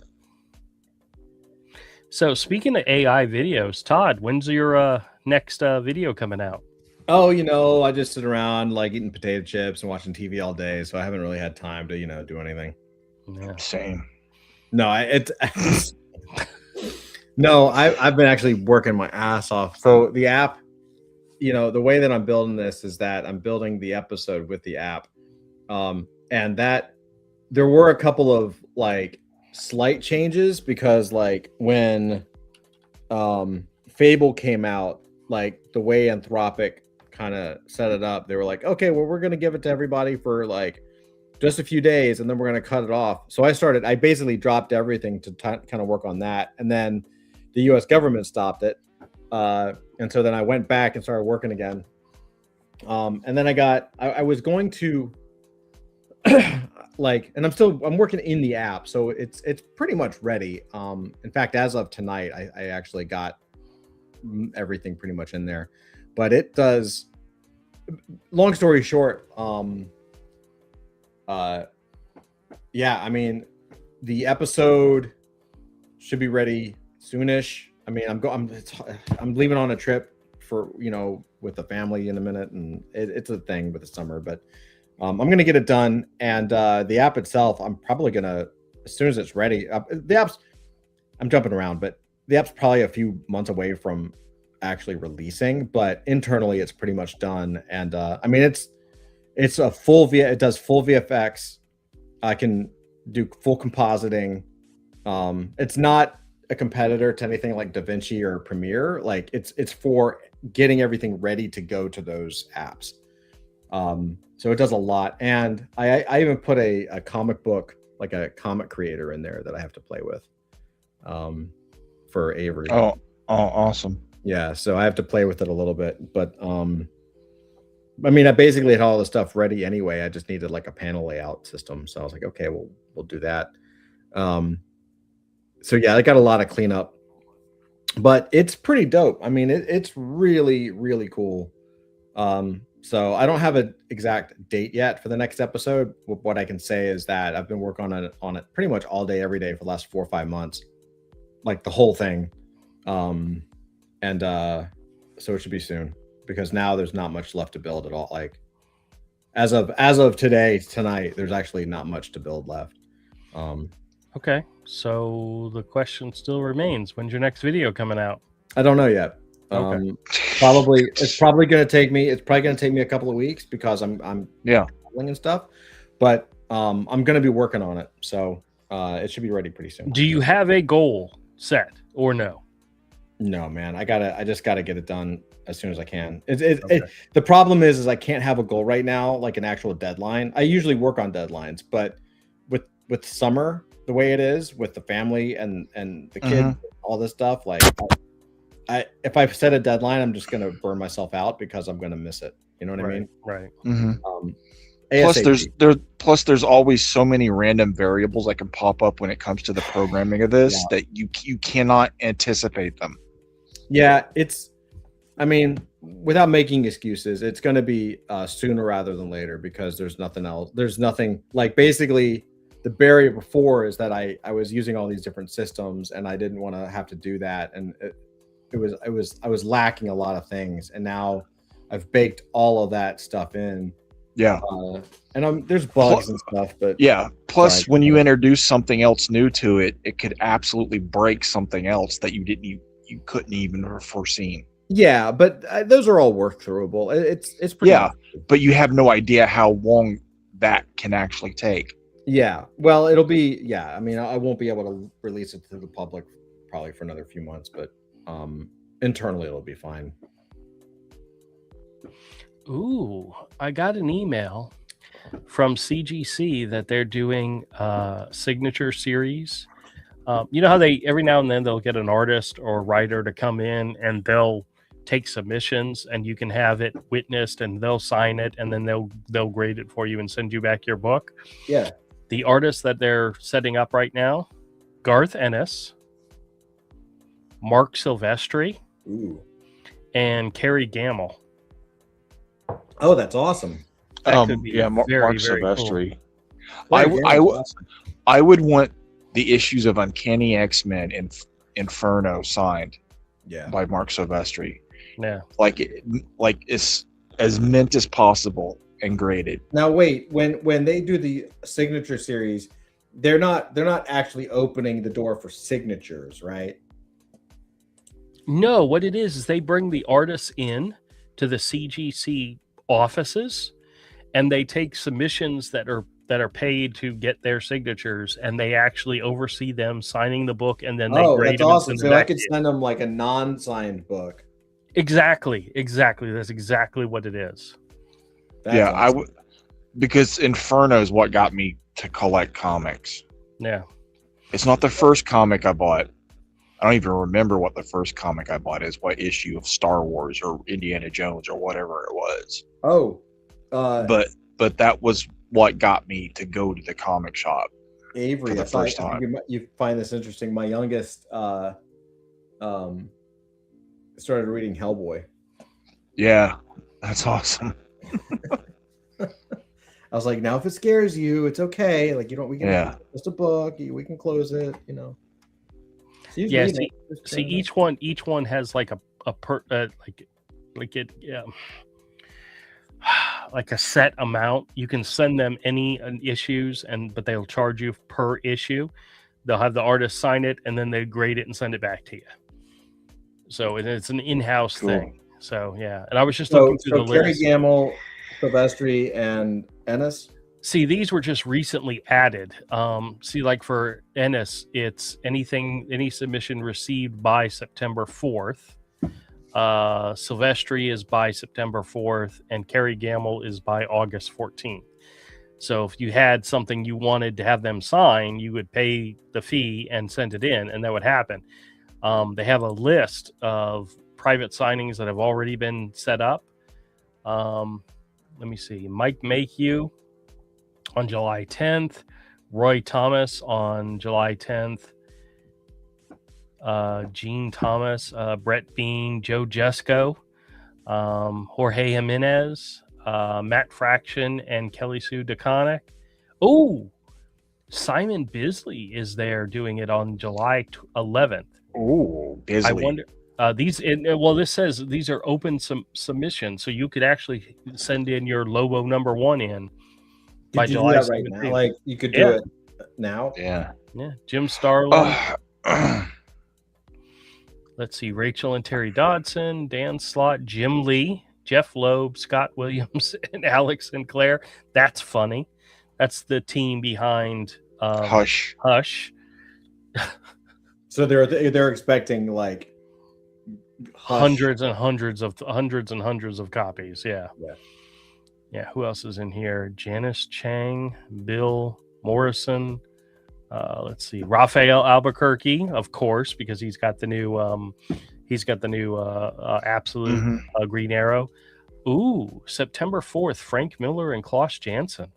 So speaking of AI videos, Todd, when's your next video coming out? Oh, I just sit around like eating potato chips and watching TV all day, so I haven't really had time to, do anything. Yeah. Same. No, no, I've been actually working my ass off. So the app, the way that I'm building this is that I'm building the episode with the app, and that there were a couple of like slight changes because like when Fable came out, like the way Anthropic kind of set it up, they were like, okay, well, we're gonna give it to everybody for like just a few days, and then we're gonna cut it off. So I basically dropped everything to kind of work on that, and then the U.S. government stopped it, and so then I went back and started working again. And then I was going to like, and I'm working in the app, so it's pretty much ready. In fact, as of tonight, I actually got everything pretty much in there, but it does. Long story short, yeah, I mean, the episode should be ready soonish. I mean, I'm leaving on a trip for with the family in a minute, and it's a thing with the summer, but I'm gonna get it done. And the app itself, I'm probably gonna, as soon as it's ready. The app's, I'm jumping around, but the app's probably a few months away from actually releasing, but internally it's pretty much done. And I mean, it's a full it does full VFX. I can do full compositing. It's not a competitor to anything like DaVinci or Premiere. Like it's for getting everything ready to go to those apps. So it does a lot. And I even put a comic book, like a comic creator in there that I have to play with for Avery. Oh, awesome. Yeah, so I have to play with it a little bit, but I mean, I basically had all the stuff ready anyway. I just needed like a panel layout system, so I was like, okay, we'll do that. So yeah, I got a lot of cleanup, but it's pretty dope. I mean, it's really, really cool. So I don't have an exact date yet for the next episode. What I can say is that I've been working on it pretty much all day, every day for the last 4 or 5 months. like the whole thing. And so it should be soon, because now there's not much left to build at all. Like as of tonight, there's actually not much to build left. Okay, so the question still remains: when's your next video coming out? I don't know yet. Okay. It's probably going to take me a couple of weeks, because I'm traveling and stuff, but I'm going to be working on it, so it should be ready pretty soon. Do you have a goal set or no? No, man. I just gotta get it done as soon as I can. The problem is I can't have a goal right now, like an actual deadline. I usually work on deadlines, but with summer the way it is, with the family and the kids, all this stuff, like if I set a deadline, I'm just gonna burn myself out, because I'm gonna miss it. You know what I mean? Right. Plus there's always so many random variables that can pop up when it comes to the programming of this that you cannot anticipate them. Yeah, I mean, without making excuses, it's going to be sooner rather than later, because there's nothing else. There's nothing, like, basically the barrier before is that I was using all these different systems, and I didn't want to have to do that, and I was lacking a lot of things, and now I've baked all of that stuff in. Yeah. And there's bugs and stuff, but Plus, when you introduce something else new to it, it could absolutely break something else that you couldn't even have foreseen. Yeah, but those are all work throughable. It's pretty but you have no idea how long that can actually take. Yeah, well, it'll be I mean, I won't be able to release it to the public probably for another few months, but internally it'll be fine. Ooh, I got an email from CGC that they're doing signature series. You know how they every now and then they'll get an artist or writer to come in, and they'll take submissions, and you can have it witnessed, and they'll sign it, and then they'll grade it for you and send you back your book. Yeah. The artists that they're setting up right now: Garth Ennis, Mark Silvestri, and Kerry Gamble. Oh, that's awesome. That could be Mark very Silvestri. Cool. I would want the issues of Uncanny X-Men and Inferno signed by Mark Silvestri. Yeah. Like it's as mint as possible and graded. Now wait, when they do the signature series, they're not actually opening the door for signatures, right? No, what it is they bring the artists in to the CGC offices, and they take submissions that are paid to get their signatures, and they actually oversee them signing the book, and then they grade that's them. awesome. So I could send them like a non-signed book. Exactly. That's exactly what it is. That's awesome. I would, because Inferno is what got me to collect comics. Yeah. It's not the first comic I bought. I don't even remember what the first comic I bought is, what issue of Star Wars or Indiana Jones or whatever it was. But that was what got me to go to the comic shop. Avery, for the first time. You find this interesting. My youngest started reading Hellboy. Yeah, that's awesome. I was like, now if it scares you, it's okay. Like, just a book. We can close it. You know. See, each one has like like a set amount. You can send them any issues, but they'll charge you per issue. They'll have the artist sign it, and then they grade it and send it back to you. So it's an in-house thing. So yeah, and I was just looking through the Kerry list. Gamble, Silvestri, and Ennis. See, these were just recently added. See, like for Ennis, it's any submission received by September 4th. Silvestri is by September 4th, and Kerry Gamble is by August 14th. So if you had something you wanted to have them sign, you would pay the fee and send it in, and that would happen. They have a list of private signings that have already been set up. Let me see. Mike Mayhew on July 10th, Roy Thomas on July 10th, Gene Thomas, Brett Bean, Joe Jesco, Jorge Jimenez, Matt Fraction, and Kelly Sue DeConnick. Oh, Simon Bisley is there doing it on July 11th. Ooh, Bisley. I wonder. This says these are open submissions, so you could actually send in your Lobo #1 in by Could you July do that right 17th. now? Like you could do it now. Yeah. Yeah, Jim Starlin. Let's see, Rachel and Terry Dodson, Dan Slott, Jim Lee, Jeff Loeb, Scott Williams, and Alex Sinclair. That's funny. That's the team behind Hush. So they're expecting like hundreds and hundreds of copies. Yeah. Who else is in here? Janice Chang, Bill Morrison. Let's see, Raphael Albuquerque, of course, because he's got the new Absolute Green Arrow. Ooh, September 4th, Frank Miller and Klaus Janson.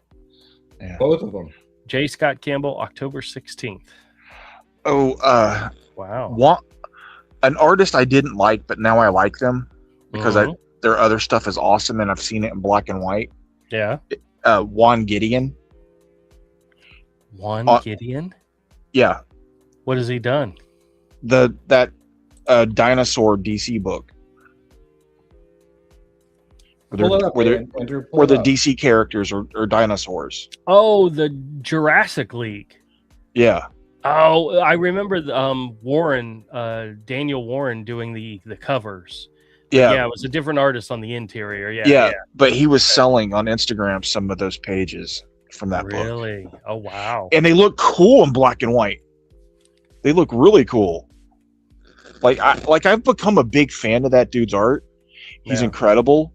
Yeah. Both of them. J. Scott Campbell, October 16th. Oh, wow. An artist I didn't like, but now I like them because their other stuff is awesome, and I've seen it in black and white. Yeah. Juan Gideon. Gideon? Yeah. What has he done? That dinosaur DC book. Where the DC characters are dinosaurs. Oh, the Jurassic League. Yeah. Oh, I remember Warren, Daniel Warren doing the covers. Yeah, it was a different artist on the interior. Yeah. But he was selling on Instagram some of those pages from that book. Really? Oh, wow. And they look cool in black and white. They look really cool. I've become a big fan of that dude's art. He's incredible.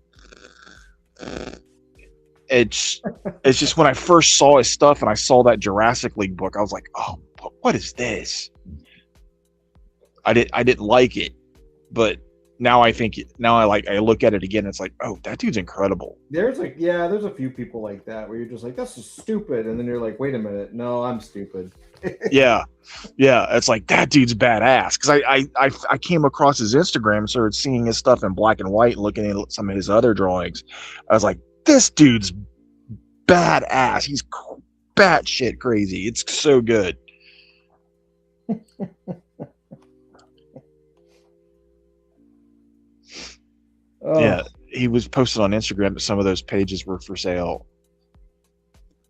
It's just when I first saw his stuff and I saw that Jurassic League book, I was like, oh, what is this? I didn't like it, but now I look at it again. It's like, oh, that dude's incredible. There's a few people like that where you're just like, that's just stupid, and then you're like, wait a minute, no, I'm stupid. yeah, it's like that dude's badass. Because I came across his Instagram and started seeing his stuff in black and white, and looking at some of his other drawings. I was like, this dude's badass. He's batshit crazy. It's so good. Yeah, he was posted on Instagram that some of those pages were for sale,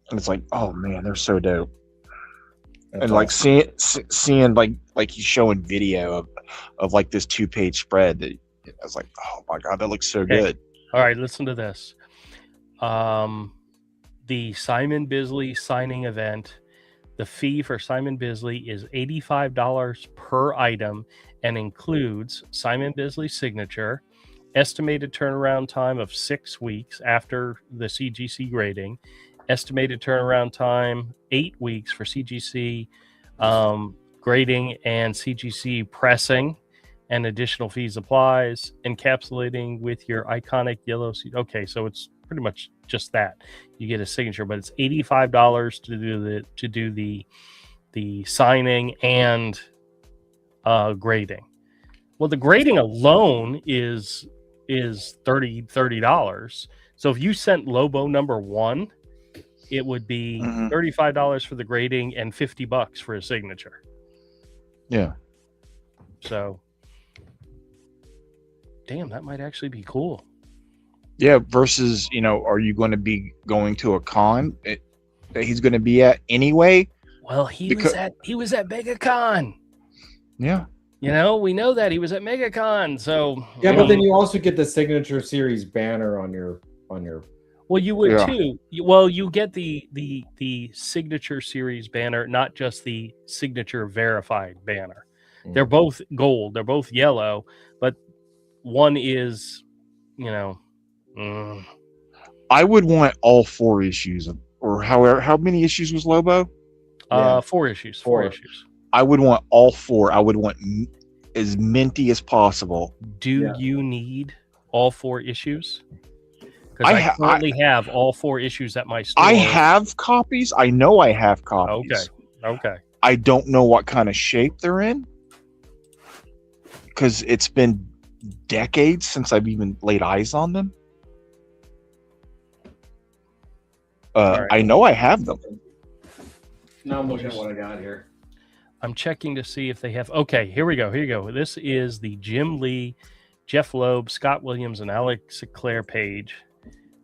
and it's like, oh man, they're so dope. That's and awesome. Like seeing like he's showing video of like this 2-page spread that I was like, oh my god, that looks so good. All right, listen to this. The Simon Bisley signing event. The fee for Simon Bisley is $85 per item and includes Simon Bisley's signature, estimated turnaround time of 6 weeks after the CGC grading, estimated turnaround time 8 weeks for CGC grading and CGC pressing, and additional fees applies, encapsulating with your iconic yellow seed. Okay, so it's pretty much just that. You get a signature, but it's $85 to do the signing and grading. Well, the grading alone is $30. So if you sent Lobo #1, it would be $35 for the grading and $50 for a signature. Yeah. So, damn, that might actually be cool. Yeah. Versus, are you going to be going to a con that he's going to be at anyway? Well, he was at MegaCon. Yeah. We know that he was at MegaCon. So yeah, but then you also get the signature series banner on your. Well, you would too. You get the signature series banner, not just the signature verified banner. They're both gold. They're both yellow, but one is, I would want all 4 issues, or how many issues was Lobo? 4 issues. 4 issues. I would want all 4. I would want as minty as possible. Do you need all 4 issues? Because I currently have all 4 issues at my store. I have copies. I know I have copies. Okay. I don't know what kind of shape they're in, because it's been decades since I've even laid eyes on them. Right. I know I have them. Now I'm looking at what I got here. I'm checking to see if they have. Okay, here we go. Here you go. This is the Jim Lee, Jeff Loeb, Scott Williams, and Alex Sinclair page.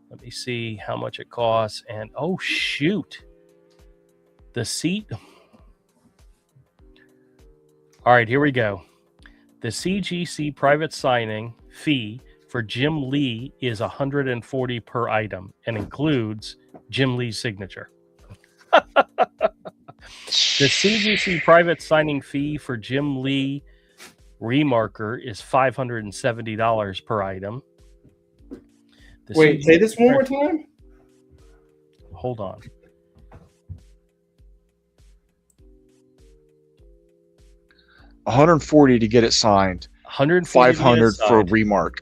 Let me see how much it costs. And oh, shoot. The seat. All right, here we go. The CGC private signing fee for Jim Lee is $140 per item and includes Jim Lee's signature. The CGC private signing fee for Jim Lee remarker is $570 per item. Wait, say this one more time? Hold on. $140 to get it signed. $500 for a remark.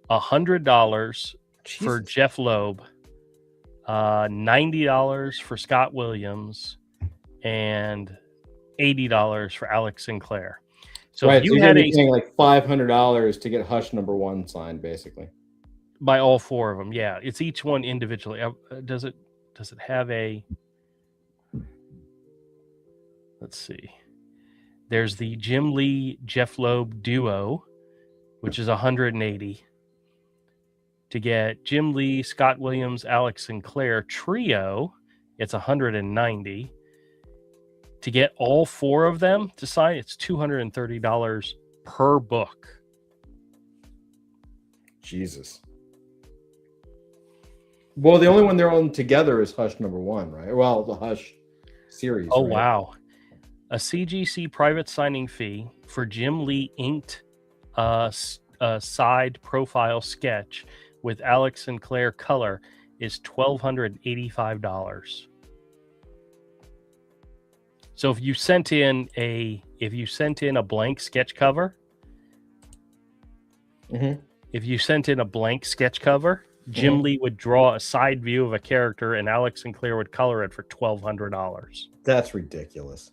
$100 for Jeff Loeb. $90 for Scott Williams, and $80 for Alex Sinclair. So right, if you so had paying like $500 to get Hush #1 signed, basically. By all four of them, yeah. It's each one individually. Does it have a? Let's see. There's the Jim Lee Jeff Loeb duo, which is $180. To get Jim Lee, Scott Williams, Alex Sinclair trio, it's $190. To get all four of them to sign, it's $230 per book. Jesus. Well, the only one they're on together is Hush #1, right? Well, the Hush series. Oh, right? wow. A CGC private signing fee for Jim Lee inked side profile sketch with Alex Sinclair color is $1,285. So if you sent in a blank sketch cover, Jim Lee would draw a side view of a character and Alex Sinclair would color it for $1,200. That's ridiculous.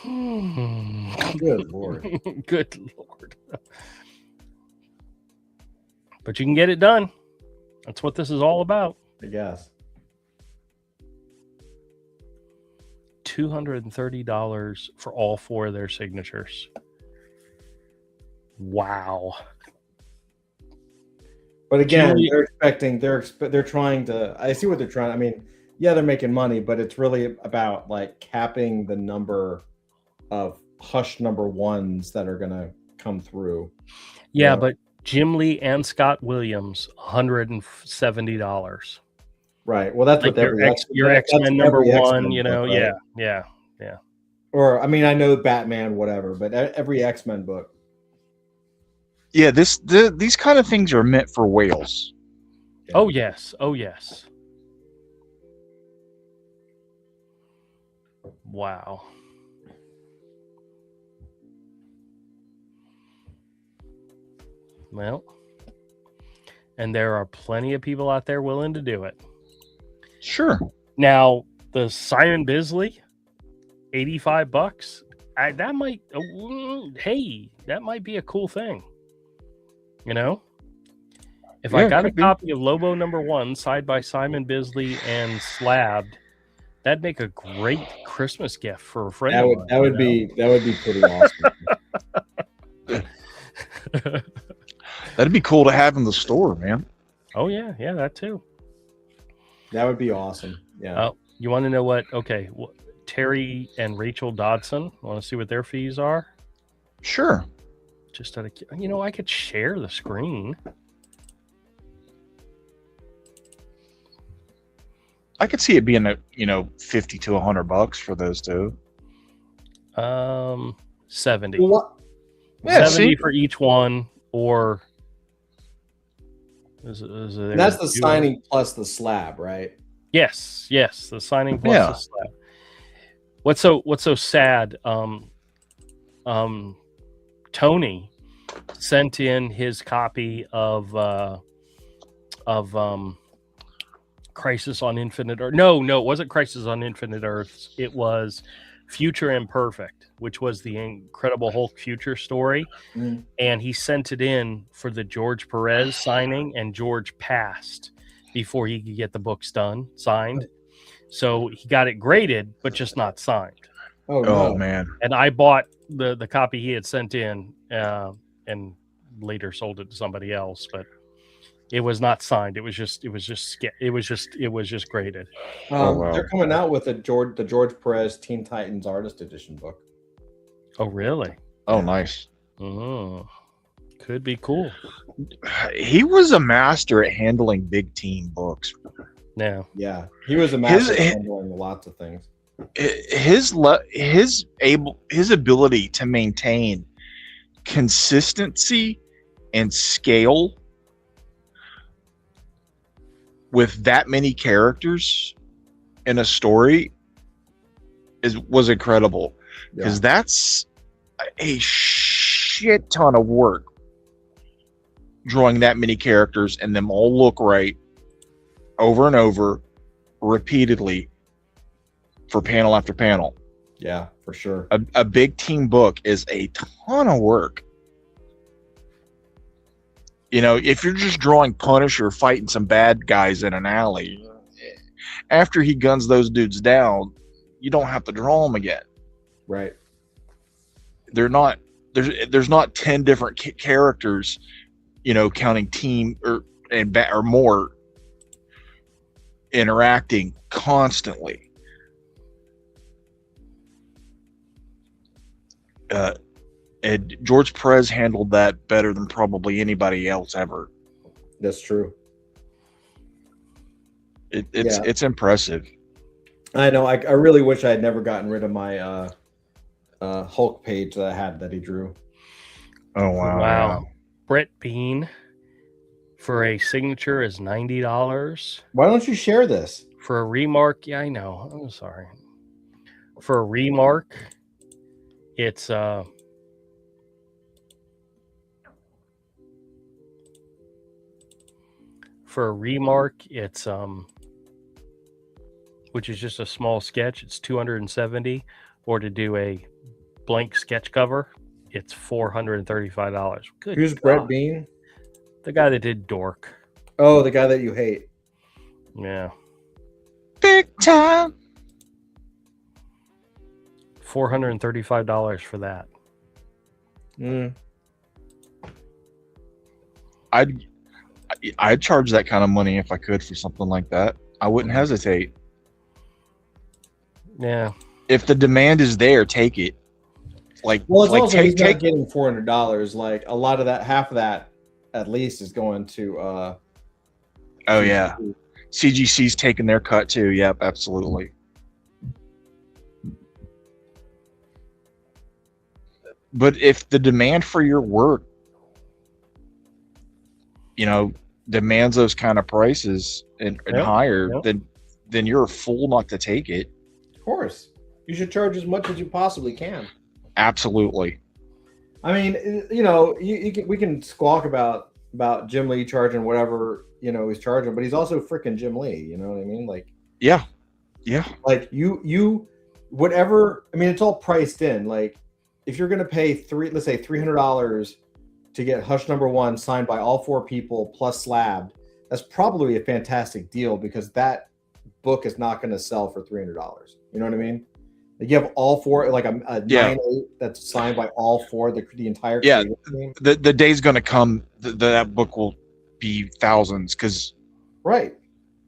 Good Lord. Good Lord. But you can get it done. That's what this is all about. I guess. $230 for all four of their signatures. Wow. But again, they're trying to, I see what they're trying. I mean, yeah, they're making money, but it's really about like capping the number of Hush #1s that are going to come through. Yeah, but Jim Lee and Scott Williams, $170. Right. Well, that's like what your X-Men #1, you know, book, right? yeah. Or, I mean, I know Batman, whatever, but every X-Men book. Yeah, these kind of things are meant for whales. Yeah. Oh, yes. Wow. Well, and there are plenty of people out there willing to do it. Sure. Now, the Simon Bisley, $85. That might be a cool thing. You know? If I got a copy of Lobo #1 signed by Simon Bisley and slabbed, that'd make a great Christmas gift for a friend. That would be pretty awesome. That'd be cool to have in the store, man. Oh yeah, that too. That would be awesome. Yeah. You want to know what? Okay, Terry and Rachel Dodson. Want to see what their fees are? Sure. Just I could share the screen. I could see it being $50 to $100 for those two. 70. What? Yeah, 70 for each one, or is that's the signing plus the slab, right? Yes, the signing plus the slab. What's so sad? Tony sent in his copy of Crisis on Infinite Earth. No, it wasn't Crisis on Infinite Earths. It was Future Imperfect, which was the Incredible Hulk Future story. And he sent it in for the George Perez signing, and George passed before he could get the books signed. So he got it graded, but just not signed. Oh, Oh no. man. And I bought the copy he had sent in, and later sold it to somebody else, but it was not signed. It was just graded. Oh, wow. They're coming out with the George Perez Teen Titans Artist Edition book. Oh, really? Oh, nice. Could be cool. He was a master at handling big team books. Yeah. Yeah, he was a master at handling lots of things. His ability to maintain consistency and scale with that many characters in a story was incredible, because that's a shit ton of work, drawing that many characters and them all look right over and over repeatedly for panel after panel. Yeah, for sure. A big team book is a ton of work. You know, if you're just drawing Punisher fighting some bad guys in an alley, after he guns those dudes down, you don't have to draw them again. Right. They're not there's not 10 different characters, you know, counting team or more interacting constantly. And George Perez handled that better than probably anybody else ever. That's true. It's impressive. I know. I really wish I had never gotten rid of my Hulk page that I had that he drew. Oh wow! Wow. Brett Bean for a signature is $90. Why don't you share this? For a remark, yeah, I know. I'm sorry. For a remark, it's which is just a small sketch, it's $270, or to do a blank sketch cover, it's $435. Good. Who's God. Brett Bean? The guy that did Dork. Oh, the guy that you hate. Yeah. Big time. $435 for that. I'd charge that kind of money if I could for something like that. I wouldn't hesitate. Yeah. If the demand is there, take it. Like, well, it's like also take, he's take not getting $400. Like a lot of that, half of that, at least, is going to. Oh yeah, CGC's taking their cut too. Yep, absolutely. But if the demand for your work, you know, demands those kind of prices and higher, then you're a fool not to take it. Of course, you should charge as much as you possibly can. Absolutely. I mean, you know, we can squawk about Jim Lee charging whatever, you know, he's charging, but he's also freaking Jim Lee. You know what I mean? Like, yeah. Like you, whatever. I mean, it's all priced in. Like, if you're gonna pay let's say $300 to get Hush #1 signed by all 4 people plus slabbed, that's probably a fantastic deal, because that book is not going to sell for $300. You know what I mean? Like, you have all 4, like a 9/8 that's signed by all 4, the entire team. The day's going to come that book will be thousands, because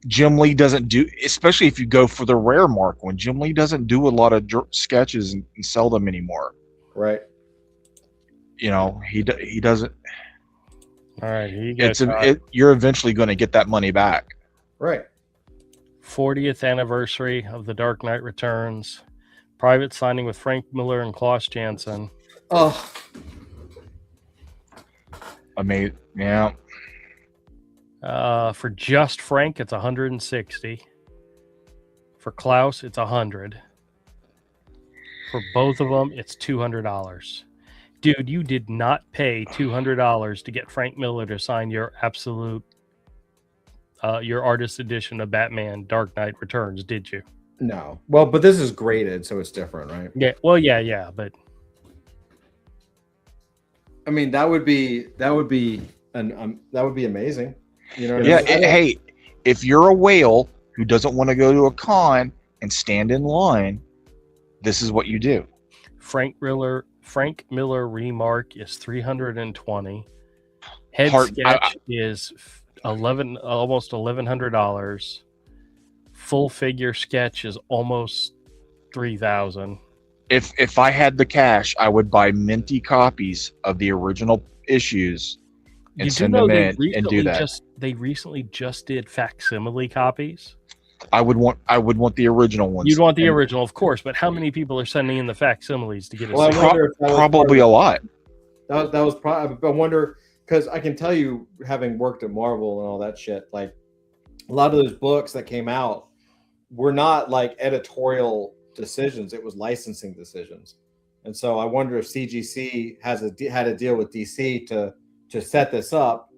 Jim Lee doesn't do, especially if you go for the rare mark one, Jim Lee doesn't do a lot of sketches and sell them anymore. Right. You know, he doesn't. All right, you're eventually going to get that money back. Right. 40th anniversary of The Dark Knight Returns. Private signing with Frank Miller and Klaus Janson. Oh. Amazing. Yeah. For just Frank, it's $160. For Klaus, it's $100. For both of them, it's $200. Dude, you did not pay $200 to get Frank Miller to sign your absolute, your artist edition of Batman Dark Knight Returns, did you? No. Well, but this is graded, so it's different, right? Yeah. Well, yeah, but I mean, that would be amazing. You know what yeah. I mean? Hey, if you're a whale who doesn't want to go to a con and stand in line, this is what you do. Frank Miller remark is $320. Head Hard- sketch is almost $1,100. Full figure sketch is almost $3,000. If I had the cash, I would buy minty copies of the original issues and send them in and do that. They recently just did facsimile copies. I would want the original ones. You'd want the original, of course, but how many people are sending in the facsimiles to get it? Well, I wonder if that was probably a lot. That was probably. I wonder, because I can tell you, having worked at Marvel and all that shit, like a lot of those books that came out were not like editorial decisions; it was licensing decisions. And so I wonder if CGC had a deal with DC to set this up,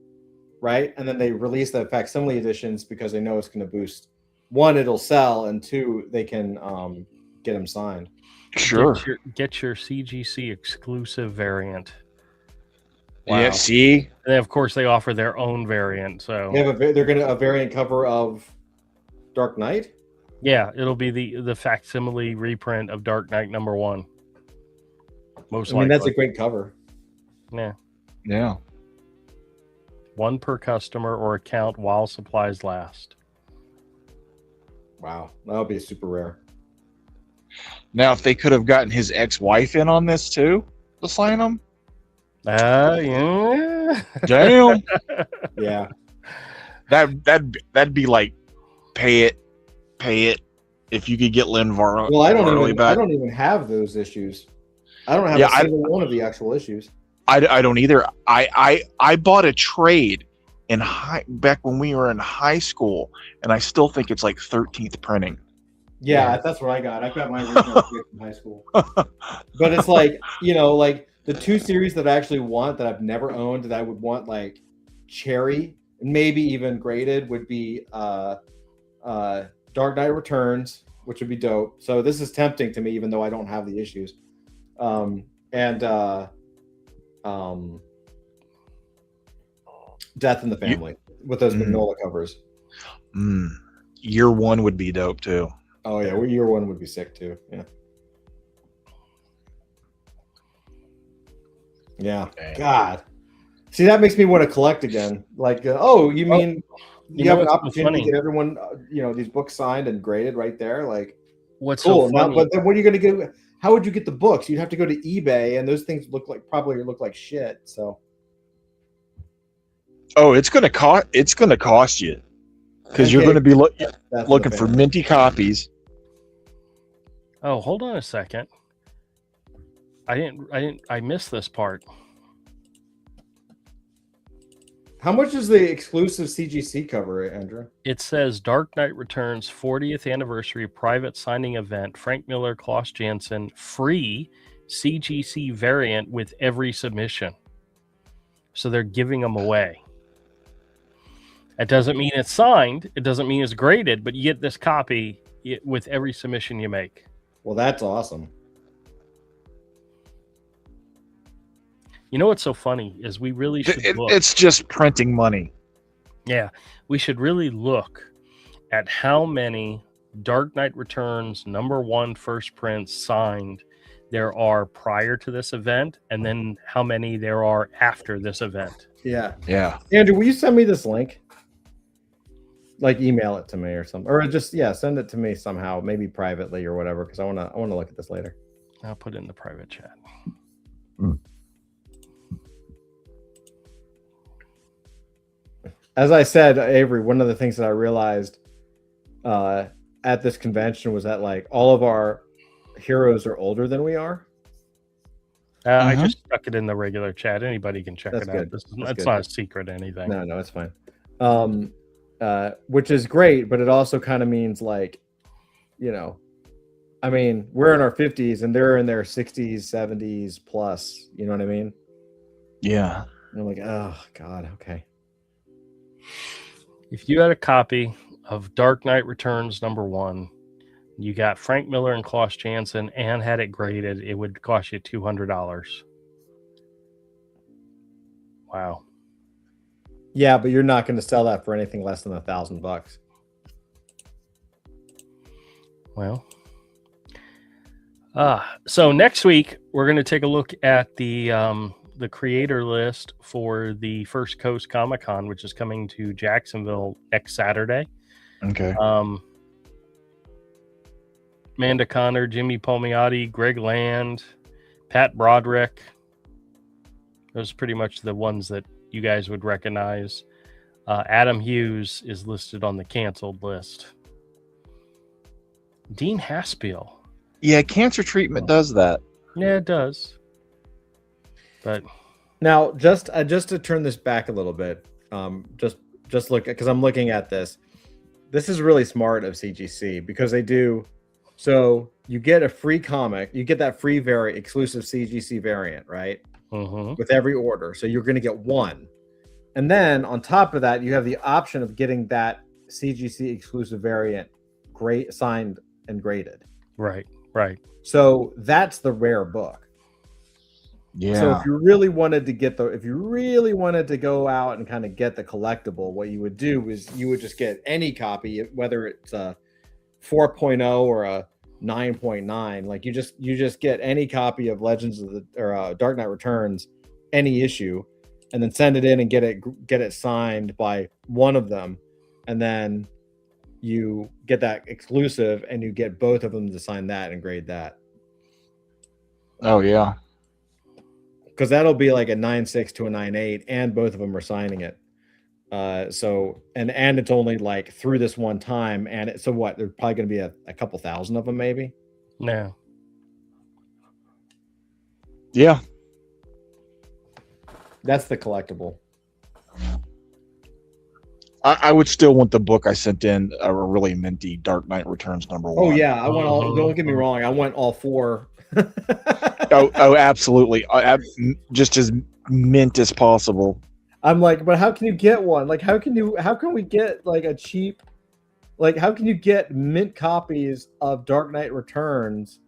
right? And then they release the facsimile editions because they know it's going to boost. One, it'll sell, and two, they can get them signed. Sure. Get your CGC exclusive variant. Wow. Yeah. See. And of course, they offer their own variant. So they're going to a variant cover of Dark Knight. Yeah, it'll be the facsimile reprint of Dark Knight #1. Most likely. That's a great cover. Yeah. Yeah. One per customer or account while supplies last. Wow, that would be super rare. Now, if they could have gotten his ex-wife in on this too, to sign him. Yeah. Damn. Yeah. That'd be like, pay it. If you could get Lynn Varley. Well, I don't even have those issues. I don't have a single one of the actual issues. I don't either. I bought a trade back when we were in high school, and I still think it's like 13th printing. Yeah, that's what I got. I got my original from high school. But it's like, like the two series that I actually want that I've never owned that I would want, like Cherry and maybe even graded, would be Dark Knight Returns, which would be dope. So this is tempting to me, even though I don't have the issues. Death in the Family with those Magnolia covers. Year one would be dope too. Oh yeah, year one would be sick too. Yeah. Yeah. Dang. God. See, that makes me want to collect again. Like, you mean you have an opportunity to get everyone, these books signed and graded right there? Like, what's cool. so funny? But then what are you going to get? How would you get the books? You'd have to go to eBay, and those things probably look like shit. So. Oh, it's gonna cost you, because you're going to be looking for minty copies. Oh, hold on a second. I missed this part. How much is the exclusive CGC cover, Andrew? It says Dark Knight Returns 40th anniversary private signing event. Frank Miller, Klaus Janson, free CGC variant with every submission. So they're giving them away. It doesn't mean it's signed. It doesn't mean it's graded, but you get this copy with every submission you make. Well, that's awesome. You know what's so funny is we really should look. It's just printing money. Yeah, we should really look at how many Dark Knight Returns #1 first prints signed there are prior to this event, and then how many there are after this event. Yeah. Yeah. Andrew, will you send me this link? Like email it to me or something, or just send it to me somehow, maybe privately or whatever, because I want to look at this later. I'll put it in the private chat. As I said, Avery, one of the things that I realized at this convention was that like all of our heroes are older than we are. I just stuck it in the regular chat. Anybody can check That's it good. out. It's not a secret or anything. No, it's fine. Which is great, but it also kind of means like, I mean, we're in our 50s and they're in their 60s, 70s plus. You know what I mean? Yeah. And I'm like, oh God, okay. If you had a copy of Dark Knight Returns #1, you got Frank Miller and Klaus Janson, and had it graded, it would cost you $200. Wow. Yeah, but you're not going to sell that for anything less than $1,000. Well, so next week we're going to take a look at the creator list for the First Coast Comic Con, which is coming to Jacksonville next Saturday. Okay. Amanda Connor, Jimmy Palmiotti, Greg Land, Pat Broderick. Those are pretty much the ones that you guys would recognize. Adam Hughes is listed on the canceled list. Dean Haspiel. Yeah, cancer treatment does that. Yeah, it does. But now, just to turn this back a little bit, just look, because I'm looking at this. This is really smart of CGC because they do. So you get a free comic, you get that free exclusive CGC variant, right? With every order. So you're going to get one. And then on top of that, you have the option of getting that CGC exclusive variant signed and graded. Right. So that's the rare book. Yeah. So if you really wanted to go out and kind of get the collectible, what you would do is you would just get any copy, whether it's a 4.0 or a 9.9. Like you just get any copy of Dark Knight Returns, any issue, and then send it in and get it signed by one of them, and then you get that exclusive and you get both of them to sign that and grade that. Oh yeah. Because that'll be like a 9.6 to a 9.8, and both of them are signing it. So it's only like through this one time, and there's probably going to be a couple thousand of them, maybe. No. Yeah. That's the collectible. I would still want the book I sent in, a really minty Dark Knight Returns #1. Oh yeah, I want all. Don't get me wrong, I want all four. oh, absolutely. Just as mint as possible. I'm like, but how can you get one? Like, how can we get like a cheap, like, how can you get mint copies of Dark Knight Returns?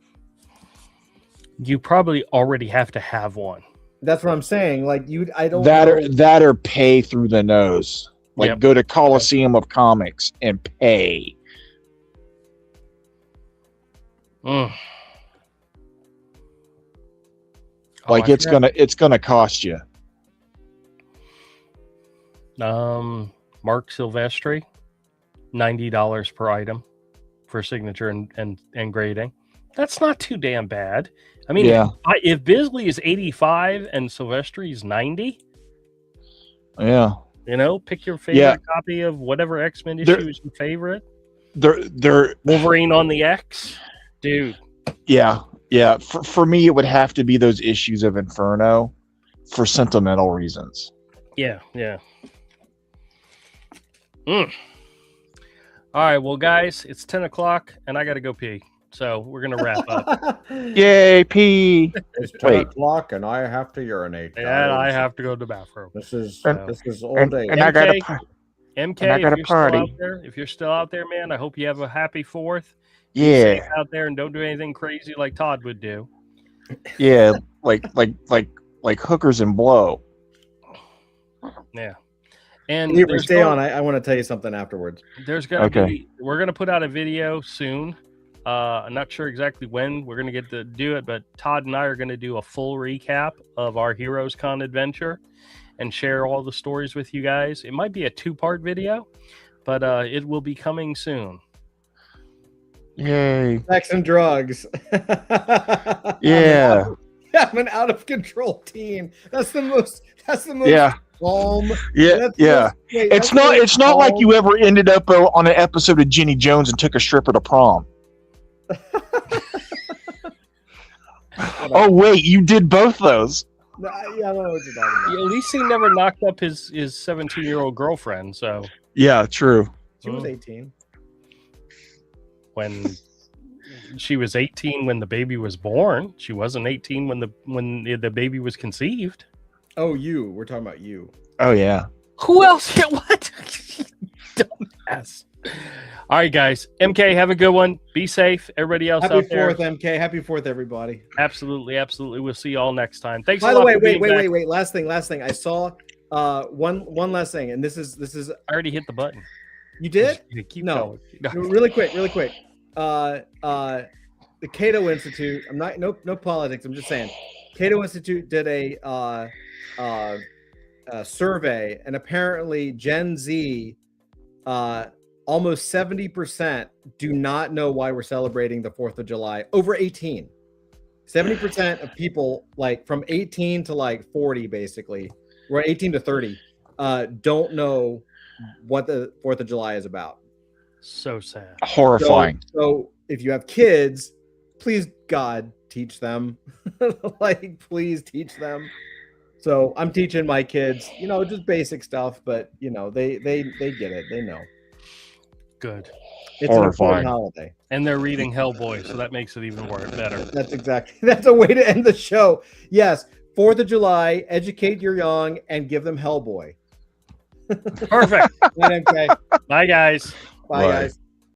You probably already have to have one. That's what I'm saying. Like, I don't that or pay through the nose. Like, go to Coliseum of Comics and pay. Like, it's gonna cost you. Mark Silvestri, $90 per item for signature and grading. That's not too damn bad. I mean, if Bisley is 85 and Silvestri is 90, pick your favorite copy of whatever X-Men issue is your favorite. They're Wolverine on the X, dude. Yeah. For me, it would have to be those issues of Inferno for sentimental reasons. Yeah. All right, well, guys, it's 10 o'clock, and I got to go pee. So we're going to wrap up. Yay, pee. It's 10 o'clock, and I have to urinate. And I have to go to the bathroom. This is all day. And I got a MK, if you're still out there, man, I hope you have a happy 4th. Yeah. Be safe out there and don't do anything crazy like Todd would do. Yeah, like hookers and blow. Yeah. And stay on. I want to tell you something afterwards. There's going to be, we're going to put out a video soon. I'm not sure exactly when we're going to get to do it, but Todd and I are going to do a full recap of our Heroes Con adventure and share all the stories with you guys. It might be a 2-part video, but it will be coming soon. Yay. Sex and drugs. Yeah. I'm an out of control teen. That's the most calm. Yeah. It's not like you ever ended up on an episode of Jenny Jones and took a stripper to prom. Oh wait, you did both those. Yeah, I don't know what you're talking about. At least he never knocked up his 17-year-old girlfriend. So yeah, true. She was 18 when she was 18 when the baby was born. She wasn't 18 when the baby was conceived. Oh, we're talking about you. Oh yeah. Who else? What? Dumbass. All right, guys. MK, have a good one. Be safe. Everybody else Happy out there. Happy 4th, MK. Happy 4th, everybody. Absolutely. We'll see you all next time. Thanks. By the way, wait. Last thing. I saw One last thing, and this is I already hit the button. you did? Keep No. going. Really quick. The Cato Institute. I'm not no politics. I'm just saying, Cato Institute did a survey, and apparently Gen Z, almost 70% do not know why we're celebrating the 4th of July. Over 18, 70% of people, like from 18 to like 40, basically, or 18 to 30, don't know what the 4th of July is about. So sad. Horrifying. So if you have kids, please God teach them. Like, please teach them. So I'm teaching my kids, just basic stuff, but they get it. They know. Good. It's an important holiday. And they're reading Hellboy, so that makes it even better. That's a way to end the show. Yes, 4th of July, educate your young and give them Hellboy. Perfect. Okay. Bye, guys. Bye, guys.